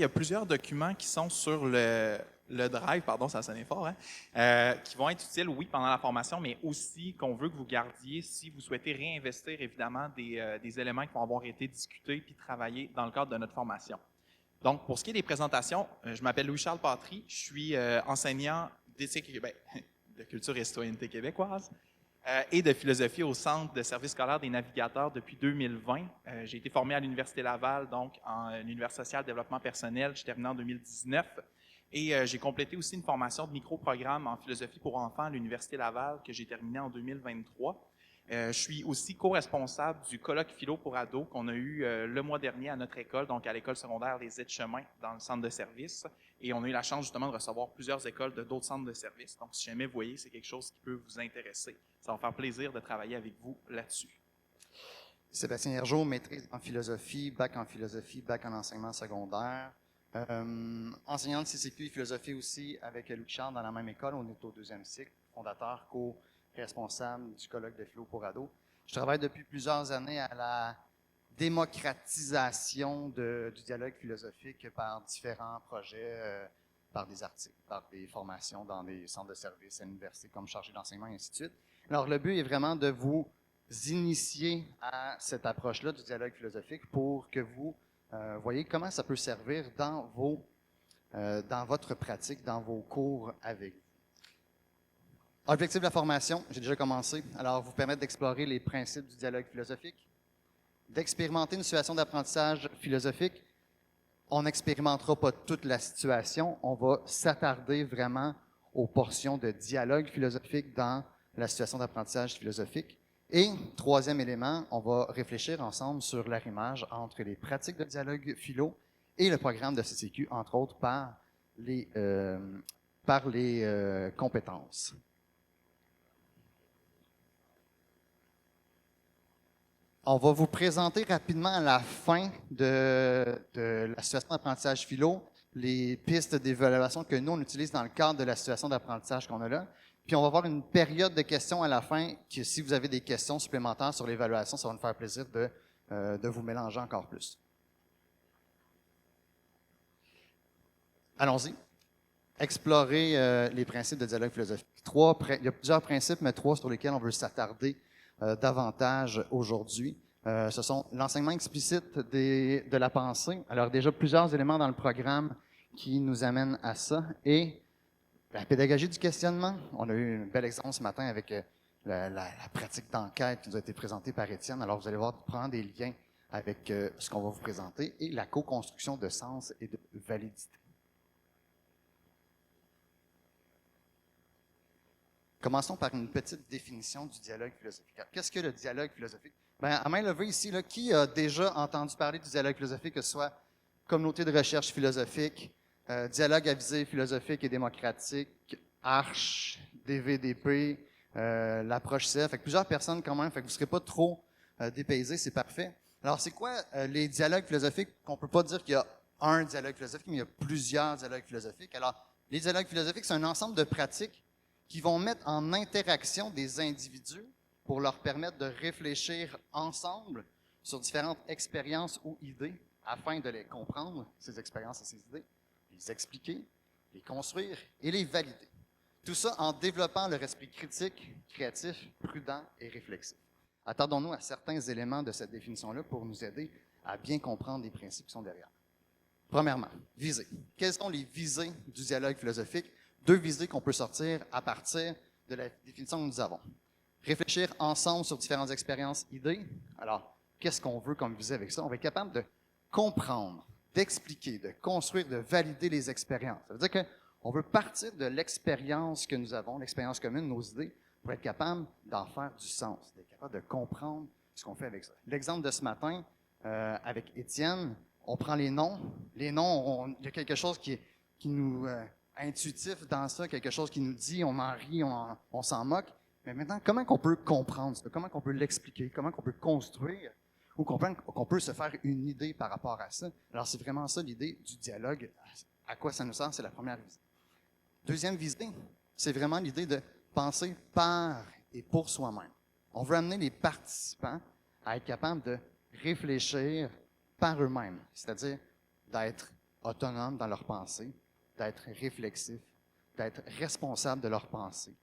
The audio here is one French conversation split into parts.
Il y a plusieurs documents qui sont sur le Drive, pardon, ça sonnait fort, hein, qui vont être utiles, oui, pendant la formation, mais aussi qu'on veut que vous gardiez si vous souhaitez réinvestir, évidemment, des éléments qui vont avoir été discutés puis travaillés dans le cadre de notre formation. Donc, pour ce qui est des présentations, je m'appelle Louis-Charles Patry, je suis enseignant d'éthique, de culture et citoyenneté québécoise et de philosophie au Centre de services scolaires des navigateurs depuis 2020. J'ai été formé à l'Université Laval, donc en univers social, développement personnel. J'ai terminé en 2019. Et j'ai complété aussi une formation de micro-programme en philosophie pour enfants à l'Université Laval que j'ai terminé en 2023. Je suis aussi co-responsable du colloque philo pour ados qu'on a eu le mois dernier à notre école, donc à l'école secondaire Les Aides-Chemins dans le centre de service. Et on a eu la chance justement de recevoir plusieurs écoles de d'autres centres de service. Donc, si jamais vous voyez, c'est quelque chose qui peut vous intéresser. Ça va faire plaisir de travailler avec vous là-dessus. Sébastien Hergeau, maîtrise en philosophie, bac en enseignement secondaire. Enseignant de CCQ et philosophie aussi avec Louis Charles dans la même école. On est au deuxième cycle, fondateur, co-responsable du colloque de philo pour ados. Je travaille depuis plusieurs années à la démocratisation du dialogue philosophique par différents projets, par des articles, par des formations dans des centres de services à l'université comme chargé d'enseignement et ainsi de suite. Alors, le but est vraiment de vous initier à cette approche-là du dialogue philosophique pour que vous voyez comment ça peut servir dans votre pratique, dans vos cours avec vous. Objectif de la formation, j'ai déjà commencé. Alors, vous permettre d'explorer les principes du dialogue philosophique, d'expérimenter une situation d'apprentissage philosophique. On n'expérimentera pas toute la situation, on va s'attarder vraiment aux portions de dialogue philosophique dans la situation d'apprentissage philosophique. Et troisième élément, on va réfléchir ensemble sur l'arrimage entre les pratiques de dialogue philo et le programme de CCQ, entre autres par les compétences. On va vous présenter rapidement à la fin de la situation d'apprentissage philo les pistes d'évaluation que nous, on utilise dans le cadre de la situation d'apprentissage qu'on a là. Puis on va avoir une période de questions à la fin, que si vous avez des questions supplémentaires sur l'évaluation, ça va nous faire plaisir de vous mélanger encore plus. Allons-y. Explorer les principes de dialogue philosophique. Il y a plusieurs principes, mais trois sur lesquels on veut s'attarder davantage aujourd'hui. Ce sont l'enseignement explicite de la pensée. Alors déjà plusieurs éléments dans le programme qui nous amènent à ça. Et la pédagogie du questionnement. On a eu un bel exemple ce matin avec la pratique d'enquête qui nous a été présentée par Étienne. Alors vous allez voir prendre des liens avec ce qu'on va vous présenter. Et la co-construction de sens et de validité. Commençons par une petite définition du dialogue philosophique. Qu'est-ce que le dialogue philosophique? À main levée ici, là, qui a déjà entendu parler du dialogue philosophique, que ce soit communauté de recherche philosophique, dialogue à visée philosophique et démocratique, ARCH, DVDP, l'approche CF. Fait que plusieurs personnes quand même, fait que vous ne serez pas trop dépaysés, c'est parfait. Alors, c'est quoi les dialogues philosophiques? On ne peut pas dire qu'il y a un dialogue philosophique, mais il y a plusieurs dialogues philosophiques. Alors, les dialogues philosophiques, c'est un ensemble de pratiques qui vont mettre en interaction des individus pour leur permettre de réfléchir ensemble sur différentes expériences ou idées afin de les comprendre, ces expériences et ces idées, les expliquer, les construire et les valider. Tout ça en développant leur esprit critique, créatif, prudent et réflexif. Attardons-nous à certains éléments de cette définition-là pour nous aider à bien comprendre les principes qui sont derrière. Premièrement, visée. Quelles sont les visées du dialogue philosophique? Deux visées qu'on peut sortir à partir de la définition que nous avons. Réfléchir ensemble sur différentes expériences, idées. Alors, qu'est-ce qu'on veut comme visée avec ça? On va être capable de comprendre, d'expliquer, de construire, de valider les expériences. Ça veut dire qu'on veut partir de l'expérience que nous avons, l'expérience commune, nos idées, pour être capable d'en faire du sens, d'être capable de comprendre ce qu'on fait avec ça. L'exemple de ce matin, avec Étienne, on prend les noms. Les noms, il y a quelque chose qui nous... intuitif dans ça, quelque chose qui nous dit, on en rit, on s'en moque. Mais maintenant, comment qu'on peut comprendre ça? Comment qu'on peut l'expliquer? Comment qu'on peut construire? Ou qu'on peut se faire une idée par rapport à ça? Alors, c'est vraiment ça l'idée du dialogue. À quoi ça nous sert? C'est la première visée. Deuxième visée, c'est vraiment l'idée de penser par et pour soi-même. On veut amener les participants à être capables de réfléchir par eux-mêmes, c'est-à-dire d'être autonomes dans leur pensée, d'être réflexifs, d'être responsables de leur pensée.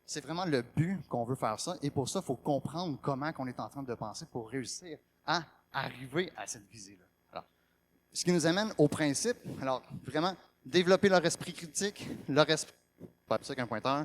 C'est vraiment le but qu'on veut faire ça, et pour ça, il faut comprendre comment on est en train de penser pour réussir à arriver à cette visée-là. Alors, ce qui nous amène au principe, alors vraiment, développer leur esprit critique, leur esprit, pas ça qu'un pointeur,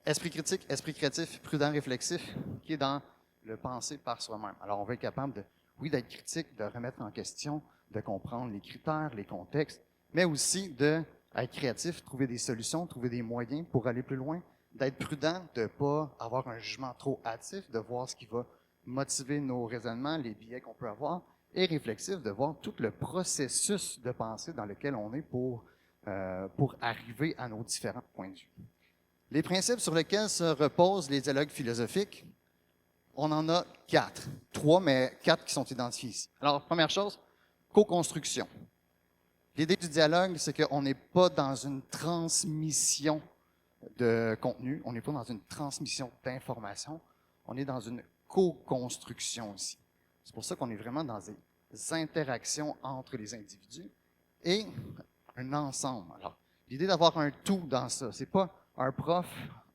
esprit critique, esprit créatif, prudent, réflexif, qui est dans le penser par soi-même. Alors, on va être capable de, oui, d'être critique, de remettre en question, de comprendre les critères, les contextes, mais aussi d'être créatif, trouver des solutions, trouver des moyens pour aller plus loin, d'être prudent, de ne pas avoir un jugement trop hâtif, de voir ce qui va motiver nos raisonnements, les biais qu'on peut avoir, et réflexif, de voir tout le processus de pensée dans lequel on est pour arriver à nos différents points de vue. Les principes sur lesquels se reposent les dialogues philosophiques, on en a 4. 3, mais 4 qui sont identifiés ici. Alors, première chose, co-construction. L'idée du dialogue, c'est qu'on n'est pas dans une transmission de contenu, on n'est pas dans une transmission d'informations, on est dans une co-construction aussi. C'est pour ça qu'on est vraiment dans des interactions entre les individus et un ensemble. Alors, l'idée d'avoir un tout dans ça, c'est pas un prof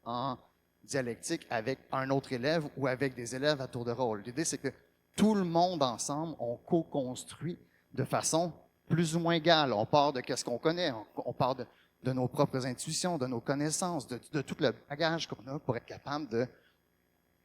en dialectique avec un autre élève ou avec des élèves à tour de rôle. L'idée, c'est que tout le monde ensemble, on co-construit de façon plus ou moins égale. On part de ce qu'on connaît, on part de nos propres intuitions, de nos connaissances, de tout le bagage qu'on a pour être capable de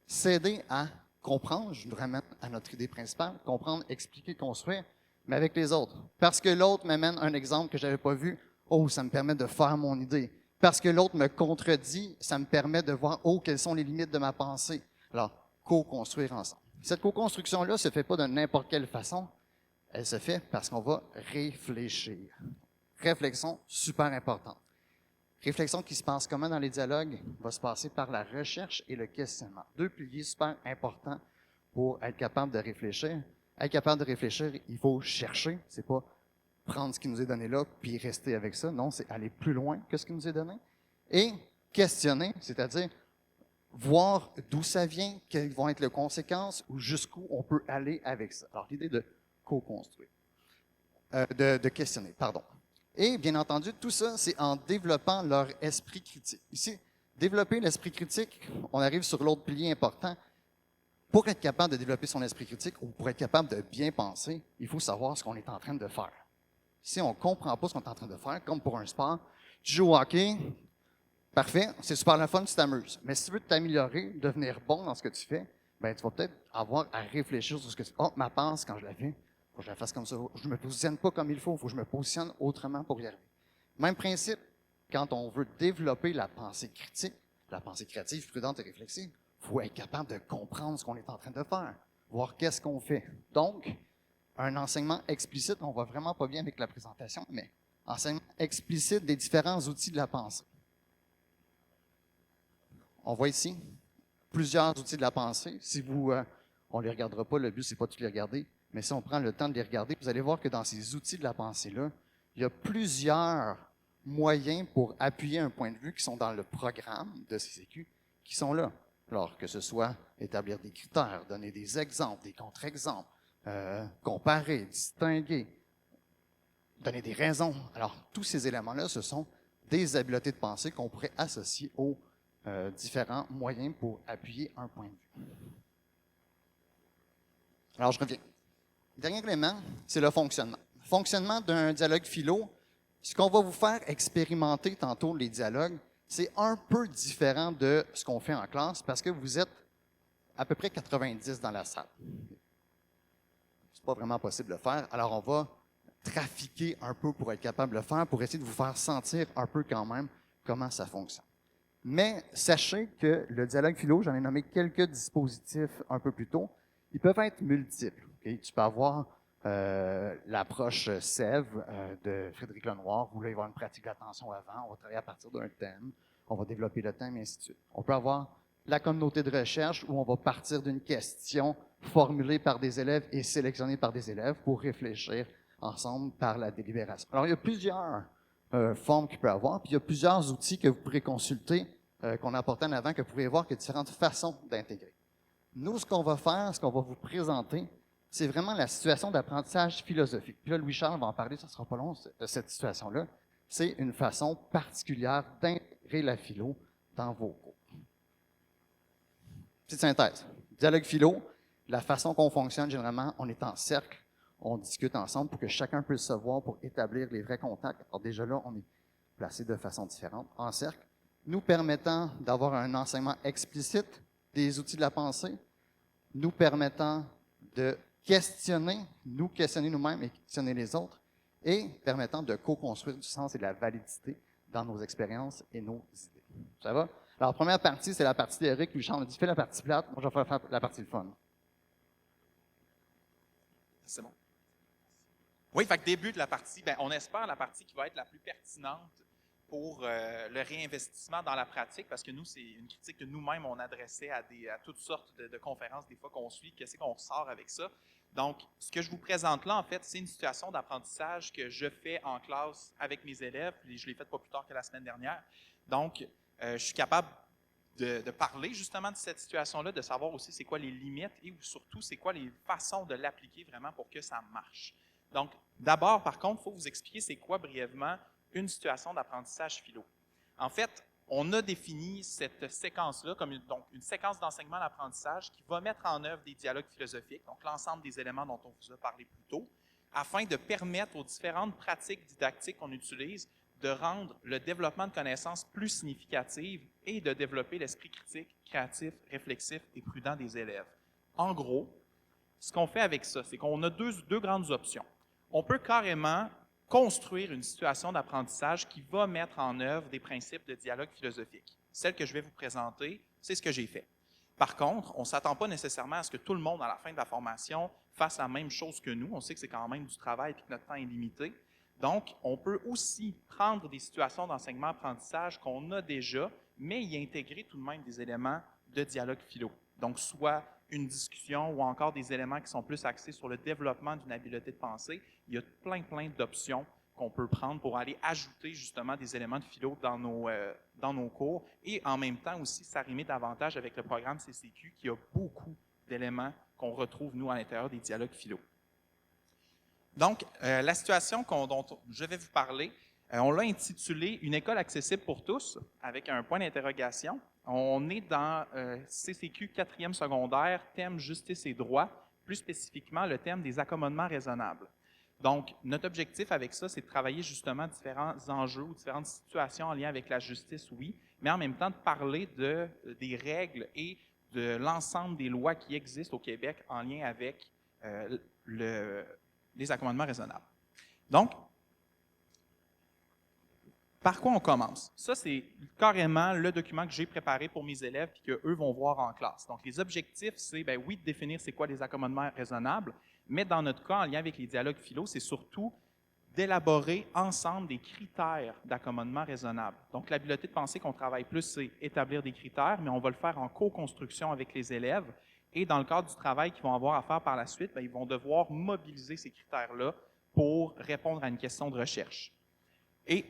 s'aider à comprendre, je nous ramène à notre idée principale, comprendre, expliquer, construire, mais avec les autres. Parce que l'autre m'amène un exemple que je n'avais pas vu, oh, ça me permet de faire mon idée. Parce que l'autre me contredit, ça me permet de voir, oh, quelles sont les limites de ma pensée. Alors, co-construire ensemble. Cette co-construction-là ne se fait pas de n'importe quelle façon, elle se fait parce qu'on va réfléchir. Réflexion super importante. Réflexion qui se passe comment dans les dialogues va se passer par la recherche et le questionnement. 2 piliers super importants pour être capable de réfléchir. Être capable de réfléchir, il faut chercher. C'est pas prendre ce qui nous est donné là puis rester avec ça. Non, c'est aller plus loin que ce qui nous est donné. Et questionner, c'est-à-dire voir d'où ça vient, quelles vont être les conséquences ou jusqu'où on peut aller avec ça. Alors, l'idée de co-construire, de questionner, pardon. Et bien entendu, tout ça, c'est en développant leur esprit critique. Ici, développer l'esprit critique, on arrive sur l'autre pilier important. Pour être capable de développer son esprit critique ou pour être capable de bien penser, il faut savoir ce qu'on est en train de faire. Si on ne comprend pas ce qu'on est en train de faire, comme pour un sport, tu joues au hockey, parfait, c'est super le fun, tu t'amuses. Mais si tu veux t'améliorer, devenir bon dans ce que tu fais, ben tu vas peut-être avoir à réfléchir sur ce que tu fais. Oh, ma passe, quand je la fais, faut que je la fasse comme ça. Je ne me positionne pas comme il faut que je me positionne autrement pour y arriver. Même principe, quand on veut développer la pensée critique, la pensée créative, prudente et réflexive, il faut être capable de comprendre ce qu'on est en train de faire, voir qu'est-ce qu'on fait. Donc, un enseignement explicite, on ne va vraiment pas bien avec la présentation, mais enseignement explicite des différents outils de la pensée. On voit ici plusieurs outils de la pensée. Si vous, on ne les regardera pas, le but, c'est pas de les regarder, mais si on prend le temps de les regarder, vous allez voir que dans ces outils de la pensée-là, il y a plusieurs moyens pour appuyer un point de vue qui sont dans le programme de CCQ, qui sont là. Alors, que ce soit établir des critères, donner des exemples, des contre-exemples, comparer, distinguer, donner des raisons. Alors, tous ces éléments-là, ce sont des habiletés de pensée qu'on pourrait associer aux différents moyens pour appuyer un point de vue. Alors, je reviens. Le dernier élément, c'est le fonctionnement. Le fonctionnement d'un dialogue philo, ce qu'on va vous faire expérimenter tantôt les dialogues, c'est un peu différent de ce qu'on fait en classe parce que vous êtes à peu près 90 dans la salle. C'est pas vraiment possible de le faire, alors on va trafiquer un peu pour être capable de le faire, pour essayer de vous faire sentir un peu quand même comment ça fonctionne. Mais sachez que le dialogue philo, j'en ai nommé quelques dispositifs un peu plus tôt, ils peuvent être multiples. Okay? Tu peux avoir l'approche Sève de Frédéric Lenoir, où là, il va y avoir une pratique d'attention avant, on va travailler à partir d'un thème, on va développer le thème, et ainsi de suite. On peut avoir la communauté de recherche, où on va partir d'une question formulée par des élèves et sélectionnée par des élèves pour réfléchir ensemble par la délibération. Alors, il y a plusieurs formes qu'il peut y avoir, puis il y a plusieurs outils que vous pourrez consulter, qu'on a apportés en avant, que vous pourrez voir qu'il y a différentes façons d'intégrer. Nous, ce qu'on va faire, ce qu'on va vous présenter, c'est vraiment la situation d'apprentissage philosophique. Puis là, Louis-Charles va en parler, ça ne sera pas long, de cette situation-là. C'est une façon particulière d'intégrer la philo dans vos cours. Petite synthèse. Dialogue philo, la façon qu'on fonctionne, généralement, on est en cercle, on discute ensemble pour que chacun puisse se voir, pour établir les vrais contacts. Alors déjà là, on est placé de façon différente, en cercle, nous permettant d'avoir un enseignement explicite des outils de la pensée, nous permettant de nous questionner nous-mêmes et questionner les autres, et permettant de co-construire du sens et de la validité dans nos expériences et nos idées. Ça va? Alors, la première partie, c'est la partie théorique. Louis-Charles a dit, fais la partie plate, moi je vais faire la partie fun. C'est bon. Oui, fait que début de la partie, ben, on espère la partie qui va être la plus pertinente pour le réinvestissement dans la pratique, parce que nous, c'est une critique que nous-mêmes, on adressait à toutes sortes de conférences, des fois qu'on suit, qu'est-ce qu'on ressort avec ça. Donc, ce que je vous présente là, en fait, c'est une situation d'apprentissage que je fais en classe avec mes élèves, puis je l'ai faite pas plus tard que la semaine dernière. Donc, je suis capable de parler justement de cette situation-là, de savoir aussi c'est quoi les limites et surtout c'est quoi les façons de l'appliquer vraiment pour que ça marche. Donc, d'abord, par contre, il faut vous expliquer c'est quoi brièvement une situation d'apprentissage philo. En fait, on a défini cette séquence-là comme une séquence d'enseignement d'apprentissage qui va mettre en œuvre des dialogues philosophiques, donc l'ensemble des éléments dont on vous a parlé plus tôt, afin de permettre aux différentes pratiques didactiques qu'on utilise de rendre le développement de connaissances plus significatif et de développer l'esprit critique, créatif, réflexif et prudent des élèves. En gros, ce qu'on fait avec ça, c'est qu'on a deux grandes options. On peut carrément construire une situation d'apprentissage qui va mettre en œuvre des principes de dialogue philosophique. Celle que je vais vous présenter, c'est ce que j'ai fait. Par contre, on ne s'attend pas nécessairement à ce que tout le monde, à la fin de la formation, fasse la même chose que nous. On sait que c'est quand même du travail et que notre temps est limité. Donc, on peut aussi prendre des situations d'enseignement-apprentissage qu'on a déjà, mais y intégrer tout de même des éléments de dialogue philo. Donc, soit une discussion ou encore des éléments qui sont plus axés sur le développement d'une habileté de pensée. Il y a plein d'options qu'on peut prendre pour aller ajouter justement des éléments de philo dans nos cours et en même temps aussi s'arrimer davantage avec le programme CCQ qui a beaucoup d'éléments qu'on retrouve, nous, à l'intérieur des dialogues philo. Donc, la situation dont je vais vous parler, on l'a intitulée « Une école accessible pour tous » avec un point d'interrogation. On est dans CCQ 4e secondaire, thème justice et droit, plus spécifiquement le thème des accommodements raisonnables. Donc, notre objectif avec ça, c'est de travailler justement différents enjeux ou différentes situations en lien avec la justice, oui, mais en même temps de parler des règles et de l'ensemble des lois qui existent au Québec en lien avec les accommodements raisonnables. Donc, par quoi on commence? Ça, c'est carrément le document que j'ai préparé pour mes élèves et qu'eux vont voir en classe. Donc, les objectifs, c'est, oui, de définir c'est quoi les accommodements raisonnables, mais dans notre cas, en lien avec les dialogues philo, c'est surtout d'élaborer ensemble des critères d'accommodement raisonnable. Donc, l'habileté de pensée qu'on travaille plus, c'est établir des critères, mais on va le faire en co-construction avec les élèves. Et dans le cadre du travail qu'ils vont avoir à faire par la suite, ils vont devoir mobiliser ces critères-là pour répondre à une question de recherche. Et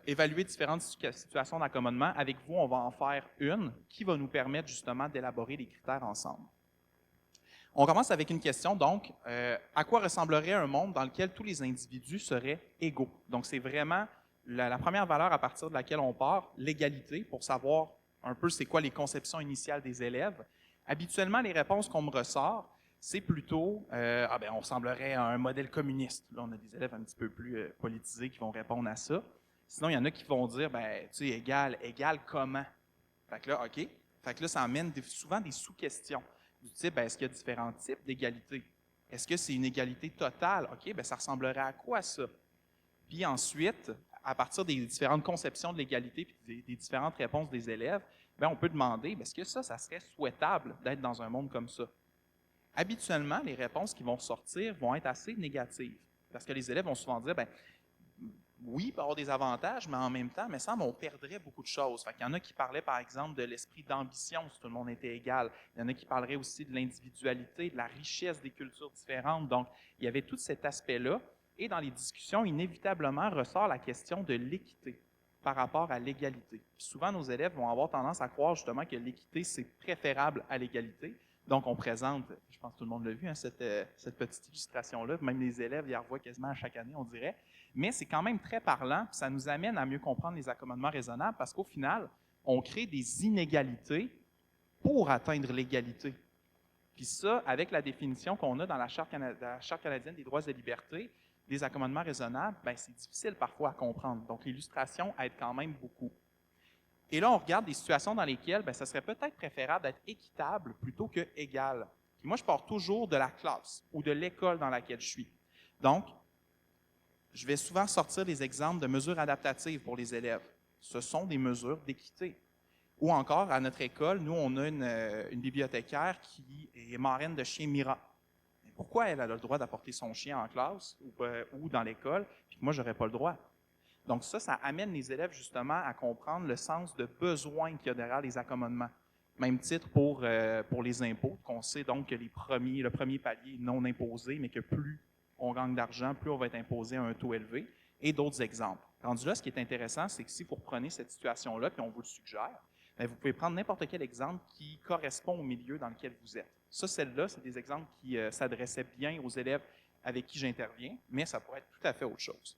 évaluer différentes situations d'accommodement. Avec vous, on va en faire une qui va nous permettre justement d'élaborer des critères ensemble. On commence avec une question, donc, à quoi ressemblerait un monde dans lequel tous les individus seraient égaux? Donc, c'est vraiment la première valeur à partir de laquelle on part, l'égalité, pour savoir un peu c'est quoi les conceptions initiales des élèves. Habituellement, les réponses qu'on me ressort, c'est plutôt, on ressemblerait à un modèle communiste. Là, on a des élèves un petit peu plus politisés qui vont répondre à ça. Sinon, il y en a qui vont dire, égal comment? Fait que là, OK. Fait que là, ça amène souvent des sous-questions du type, est-ce qu'il y a différents types d'égalité? Est-ce que c'est une égalité totale? OK, ça ressemblerait à quoi ça? Puis ensuite, à partir des différentes conceptions de l'égalité et des différentes réponses des élèves, on peut demander, est-ce que ça serait souhaitable d'être dans un monde comme ça? Habituellement, les réponses qui vont sortir vont être assez négatives. Parce que les élèves vont souvent dire, oui, il peut y avoir des avantages, mais en même temps, il me semble, on perdrait beaucoup de choses. Il y en a qui parlaient, par exemple, de l'esprit d'ambition, si tout le monde était égal. Il y en a qui parleraient aussi de l'individualité, de la richesse des cultures différentes. Donc, il y avait tout cet aspect-là. Et dans les discussions, inévitablement, ressort la question de l'équité par rapport à l'égalité. Souvent, nos élèves vont avoir tendance à croire justement que l'équité, c'est préférable à l'égalité. Donc, on présente, je pense que tout le monde l'a vu, hein, cette petite illustration-là. Même les élèves y la revoient quasiment à chaque année, on dirait. Mais c'est quand même très parlant, puis ça nous amène à mieux comprendre les accommodements raisonnables parce qu'au final, on crée des inégalités pour atteindre l'égalité. Puis ça, avec la définition qu'on a dans la Charte canadienne des droits et libertés, des accommodements raisonnables, ben, c'est difficile parfois à comprendre. Donc, l'illustration aide quand même beaucoup. Et là, on regarde des situations dans lesquelles ça serait peut-être préférable d'être équitable plutôt que égal. Puis moi, je pars toujours de la classe ou de l'école dans laquelle je suis. Donc, je vais souvent sortir des exemples de mesures adaptatives pour les élèves. Ce sont des mesures d'équité. Ou encore, à notre école, nous, on a une bibliothécaire qui est marraine de chien Mira. Mais pourquoi elle a le droit d'apporter son chien en classe ou dans l'école, puis que moi, je n'aurais pas le droit? Donc ça amène les élèves justement à comprendre le sens de besoin qu'il y a derrière les accommodements. Même titre pour les impôts, qu'on sait donc que le premier palier est non imposé, mais que plus on gagne d'argent, plus on va être imposé à un taux élevé, et d'autres exemples. Rendu là, ce qui est intéressant, c'est que si vous reprenez cette situation-là, puis on vous le suggère, vous pouvez prendre n'importe quel exemple qui correspond au milieu dans lequel vous êtes. Ça, celle-là, c'est des exemples qui s'adressaient bien aux élèves avec qui j'interviens, mais ça pourrait être tout à fait autre chose.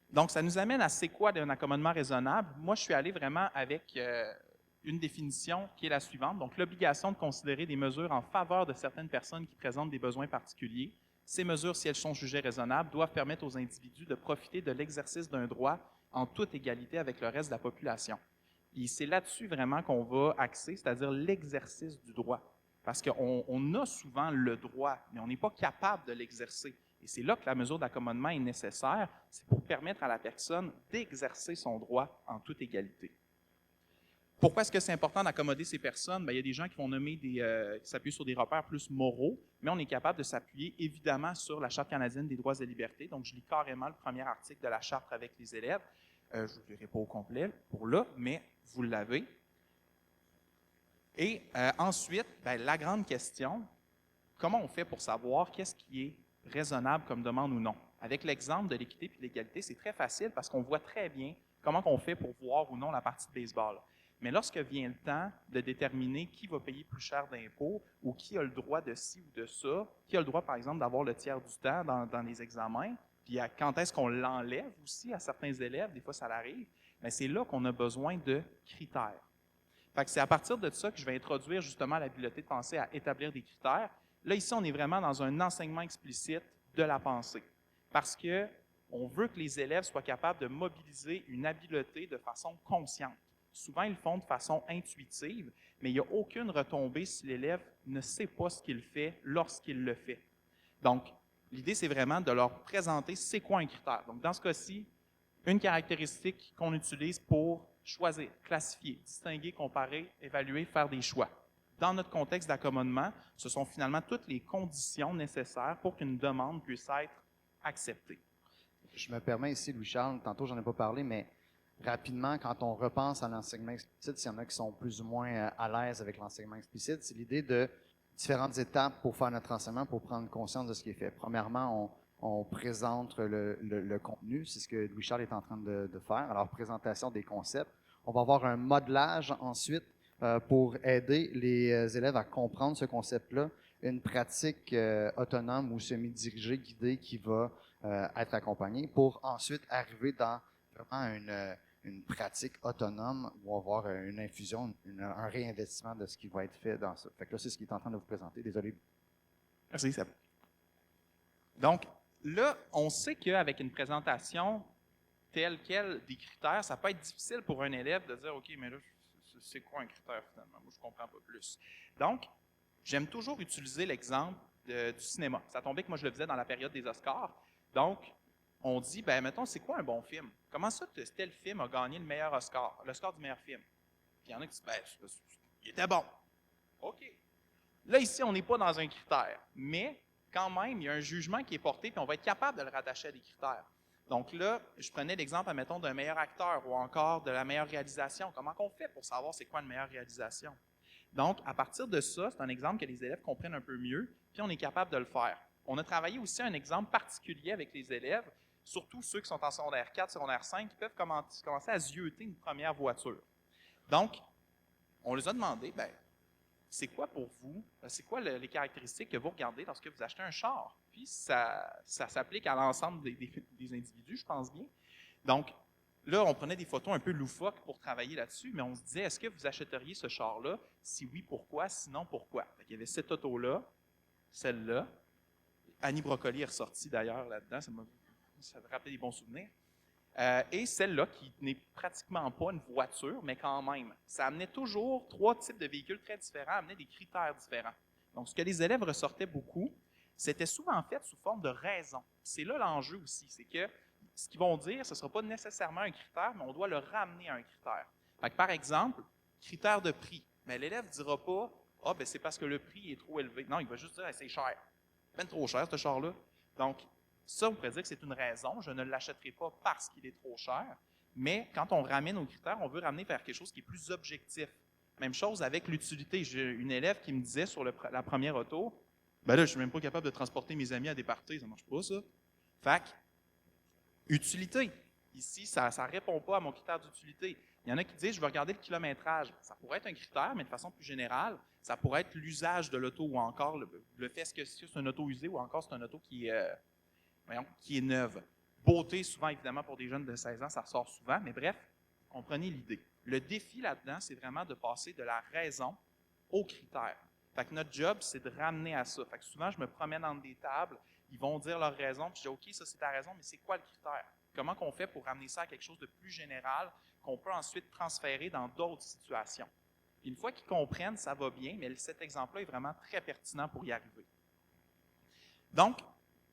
Donc, ça nous amène à c'est quoi un accommodement raisonnable? Moi, je suis allé vraiment avec une définition qui est la suivante. Donc, l'obligation de considérer des mesures en faveur de certaines personnes qui présentent des besoins particuliers. Ces mesures, si elles sont jugées raisonnables, doivent permettre aux individus de profiter de l'exercice d'un droit en toute égalité avec le reste de la population. Et c'est là-dessus vraiment qu'on va axer, c'est-à-dire l'exercice du droit. Parce qu'on a souvent le droit, mais on n'est pas capable de l'exercer. Et c'est là que la mesure d'accommodement est nécessaire, c'est pour permettre à la personne d'exercer son droit en toute égalité. Pourquoi est-ce que c'est important d'accommoder ces personnes? Bien, il y a des gens qui vont nommer qui s'appuient sur des repères plus moraux, mais on est capable de s'appuyer évidemment sur la Charte canadienne des droits et libertés. Donc, je lis carrément le premier article de la Charte avec les élèves. Je ne vous le lirai pas au complet pour là, mais vous l'avez. Et ensuite, la grande question, comment on fait pour savoir qu'est-ce qui est raisonnable comme demande ou non? Avec l'exemple de l'équité et de l'égalité, c'est très facile parce qu'on voit très bien comment on fait pour voir ou non la partie de baseball. Mais lorsque vient le temps de déterminer qui va payer plus cher d'impôts ou qui a le droit de ci ou de ça, qui a le droit, par exemple, d'avoir le tiers du temps dans les examens, puis quand est-ce qu'on l'enlève aussi à certains élèves, des fois ça l'arrive, mais c'est là qu'on a besoin de critères. Fait que c'est à partir de ça que je vais introduire justement l'habileté de penser à établir des critères. Là, ici, on est vraiment dans un enseignement explicite de la pensée. Parce qu'on veut que les élèves soient capables de mobiliser une habileté de façon consciente. Souvent, ils le font de façon intuitive, mais il n'y a aucune retombée si l'élève ne sait pas ce qu'il fait lorsqu'il le fait. Donc, l'idée, c'est vraiment de leur présenter c'est quoi un critère. Donc, dans ce cas-ci, une caractéristique qu'on utilise pour choisir, classifier, distinguer, comparer, évaluer, faire des choix. Dans notre contexte d'accommodement, ce sont finalement toutes les conditions nécessaires pour qu'une demande puisse être acceptée. Je me permets ici, Louis-Charles, tantôt j'en ai pas parlé, mais rapidement, quand on repense à l'enseignement explicite, s'il y en a qui sont plus ou moins à l'aise avec l'enseignement explicite, c'est l'idée de différentes étapes pour faire notre enseignement, pour prendre conscience de ce qui est fait. Premièrement, on présente le contenu, c'est ce que Louis-Charles est en train de faire. Alors, présentation des concepts. On va avoir un modelage ensuite pour aider les élèves à comprendre ce concept-là, une pratique autonome ou semi-dirigée, guidée qui va être accompagnée pour ensuite arriver dans vraiment une pratique autonome où on va avoir une infusion, un réinvestissement de ce qui va être fait dans ça. Fait que là, c'est ce qu'il est en train de vous présenter. Désolé. Merci, Seb. Donc, là, on sait qu'avec une présentation telle quelle des critères, ça peut être difficile pour un élève de dire « OK, mais là, c'est quoi un critère finalement? Moi, je ne comprends pas plus. » Donc, j'aime toujours utiliser l'exemple du cinéma. Ça tombait que moi, je le faisais dans la période des Oscars. Donc, on dit, mettons, c'est quoi un bon film? Comment ça, tel film a gagné le meilleur Oscar, l'Oscar du meilleur film? Puis il y en a qui disent, il était bon. OK. Là, ici, on n'est pas dans un critère, mais quand même, il y a un jugement qui est porté, puis on va être capable de le rattacher à des critères. Donc là, je prenais l'exemple, admettons, d'un meilleur acteur ou encore de la meilleure réalisation. Comment on fait pour savoir c'est quoi une meilleure réalisation? Donc, à partir de ça, c'est un exemple que les élèves comprennent un peu mieux, puis on est capable de le faire. On a travaillé aussi un exemple particulier avec les élèves, surtout ceux qui sont en secondaire 4, secondaire 5, qui peuvent commencer à zioter une première voiture. Donc, on les a demandé, c'est quoi pour vous, c'est quoi les caractéristiques que vous regardez lorsque vous achetez un char? Puis ça s'applique à l'ensemble des individus, je pense bien. Donc, là, on prenait des photos un peu loufoques pour travailler là-dessus, mais on se disait, est-ce que vous achèteriez ce char-là? Si oui, pourquoi? Sinon, pourquoi? Il y avait cette auto-là, celle-là. Annie Brocoli est ressortie d'ailleurs là-dedans, ça m'a rappelé des bons souvenirs. Et celle-là, qui n'est pratiquement pas une voiture, mais quand même. Ça amenait toujours 3 types de véhicules très différents, amenait des critères différents. Donc, ce que les élèves ressortaient beaucoup, c'était souvent fait sous forme de raison. C'est là l'enjeu aussi, c'est que ce qu'ils vont dire, ce ne sera pas nécessairement un critère, mais on doit le ramener à un critère. Fait que, par exemple, critère de prix. Mais l'élève ne dira pas « Ah, ben c'est parce que le prix est trop élevé ». Non, il va juste dire hey, « C'est cher. C'est trop cher, ce char-là. » Donc, ça, on pourrait dire que c'est une raison. Je ne l'achèterai pas parce qu'il est trop cher. Mais quand on ramène aux critères, on veut ramener vers quelque chose qui est plus objectif. Même chose avec l'utilité. J'ai une élève qui me disait sur la première auto, « Ben là, je ne suis même pas capable de transporter mes amis à des parties, ça ne marche pas, ça. » Fait que, utilité. Ici, ça ne répond pas à mon critère d'utilité. Il y en a qui disent, je veux regarder le kilométrage. Ça pourrait être un critère, mais de façon plus générale, ça pourrait être l'usage de l'auto ou encore le fait que c'est une auto usée ou encore c'est une auto qui est neuve. Beauté, souvent, évidemment, pour des jeunes de 16 ans, ça ressort souvent, mais bref, comprenez l'idée. Le défi là-dedans, c'est vraiment de passer de la raison aux critères. Fait que notre job, c'est de ramener à ça. Fait que souvent, je me promène entre des tables, ils vont dire leur raison, puis je dis, OK, ça c'est ta raison, mais c'est quoi le critère? Comment qu'on fait pour ramener ça à quelque chose de plus général qu'on peut ensuite transférer dans d'autres situations? Puis une fois qu'ils comprennent, ça va bien, mais cet exemple-là est vraiment très pertinent pour y arriver. Donc,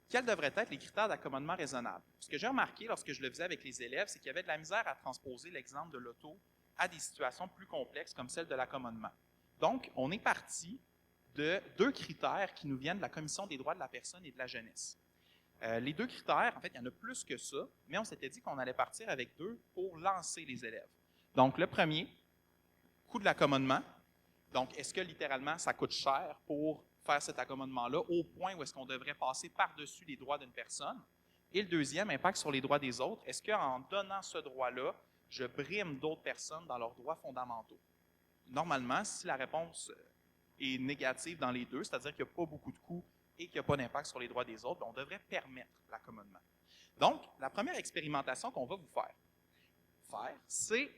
quels devraient être les critères d'accommodement raisonnable? Ce que j'ai remarqué lorsque je le faisais avec les élèves, c'est qu'il y avait de la misère à transposer l'exemple de l'auto à des situations plus complexes comme celle de l'accommodement. Donc, on est parti de 2 critères qui nous viennent de la Commission des droits de la personne et de la jeunesse. Les 2 critères, en fait, il y en a plus que ça, mais on s'était dit qu'on allait partir avec 2 pour lancer les élèves. Donc, le premier, coût de l'accommodement. Donc, est-ce que littéralement, ça coûte cher pour faire cet accommodement-là au point où est-ce qu'on devrait passer par-dessus les droits d'une personne? Et le deuxième, impact sur les droits des autres. Est-ce qu'en donnant ce droit-là, je brime d'autres personnes dans leurs droits fondamentaux? Normalement, si la réponse est négative dans les deux, c'est-à-dire qu'il n'y a pas beaucoup de coûts et qu'il n'y a pas d'impact sur les droits des autres, on devrait permettre l'accommodement. Donc, la première expérimentation qu'on va vous faire, c'est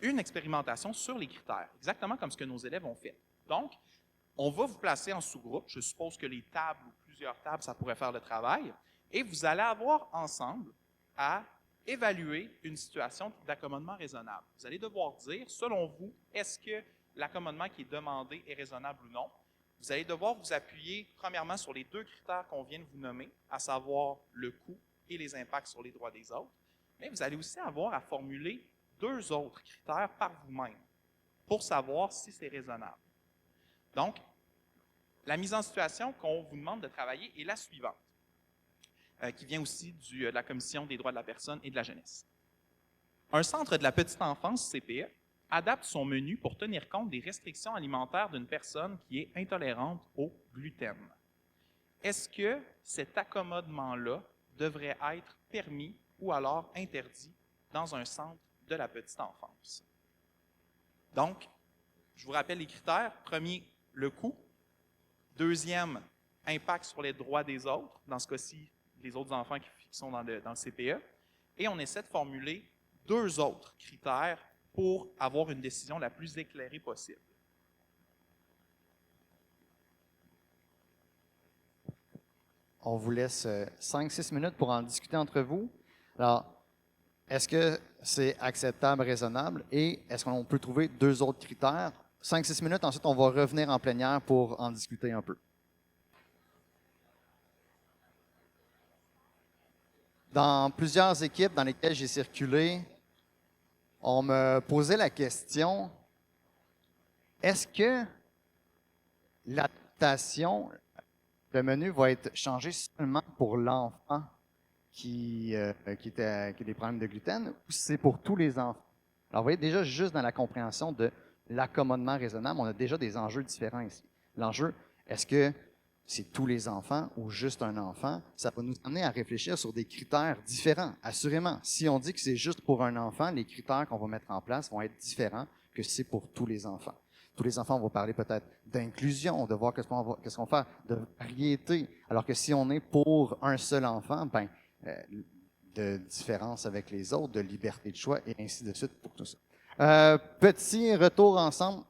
une expérimentation sur les critères, exactement comme ce que nos élèves ont fait. Donc, on va vous placer en sous-groupe. Je suppose que les tables ou plusieurs tables, ça pourrait faire le travail. Et vous allez avoir ensemble à évaluer une situation d'accommodement raisonnable. Vous allez devoir dire, selon vous, est-ce que l'accommodement qui est demandé est raisonnable ou non? Vous allez devoir vous appuyer, premièrement, sur les 2 critères qu'on vient de vous nommer, à savoir le coût et les impacts sur les droits des autres. Mais vous allez aussi avoir à formuler 2 autres critères par vous-même pour savoir si c'est raisonnable. Donc, la mise en situation qu'on vous demande de travailler est la suivante, qui vient aussi de la Commission des droits de la personne et de la jeunesse. Un centre de la petite enfance, CPE, adapte son menu pour tenir compte des restrictions alimentaires d'une personne qui est intolérante au gluten. Est-ce que cet accommodement-là devrait être permis ou alors interdit dans un centre de la petite enfance? Donc, je vous rappelle les critères. Premier, le coût. Deuxième, impact sur les droits des autres, dans ce cas-ci, les autres enfants qui sont dans le CPE. Et on essaie de formuler 2 autres critères pour avoir une décision la plus éclairée possible. On vous laisse 5-6 minutes pour en discuter entre vous. Alors, est-ce que c'est acceptable, raisonnable et est-ce qu'on peut trouver 2 autres critères? 5-6 minutes, ensuite on va revenir en plénière pour en discuter un peu. Dans plusieurs équipes dans lesquelles j'ai circulé, on me posait la question, est-ce que l'adaptation, le menu va être changé seulement pour l'enfant qui a des problèmes de gluten ou c'est pour tous les enfants? Alors, vous voyez, déjà, juste dans la compréhension de l'accommodement raisonnable, on a déjà des enjeux différents ici. L'enjeu, est-ce que c'est tous les enfants ou juste un enfant? Ça va nous amener à réfléchir sur des critères différents, assurément. Si on dit que c'est juste pour un enfant, les critères qu'on va mettre en place vont être différents que c'est pour tous les enfants. Tous les enfants, on va parler peut-être d'inclusion, de voir qu'est-ce qu'on fait, de variété. Alors que si on est pour un seul enfant, ben, de différence avec les autres, de liberté de choix et ainsi de suite pour tout ça. Petit retour ensemble.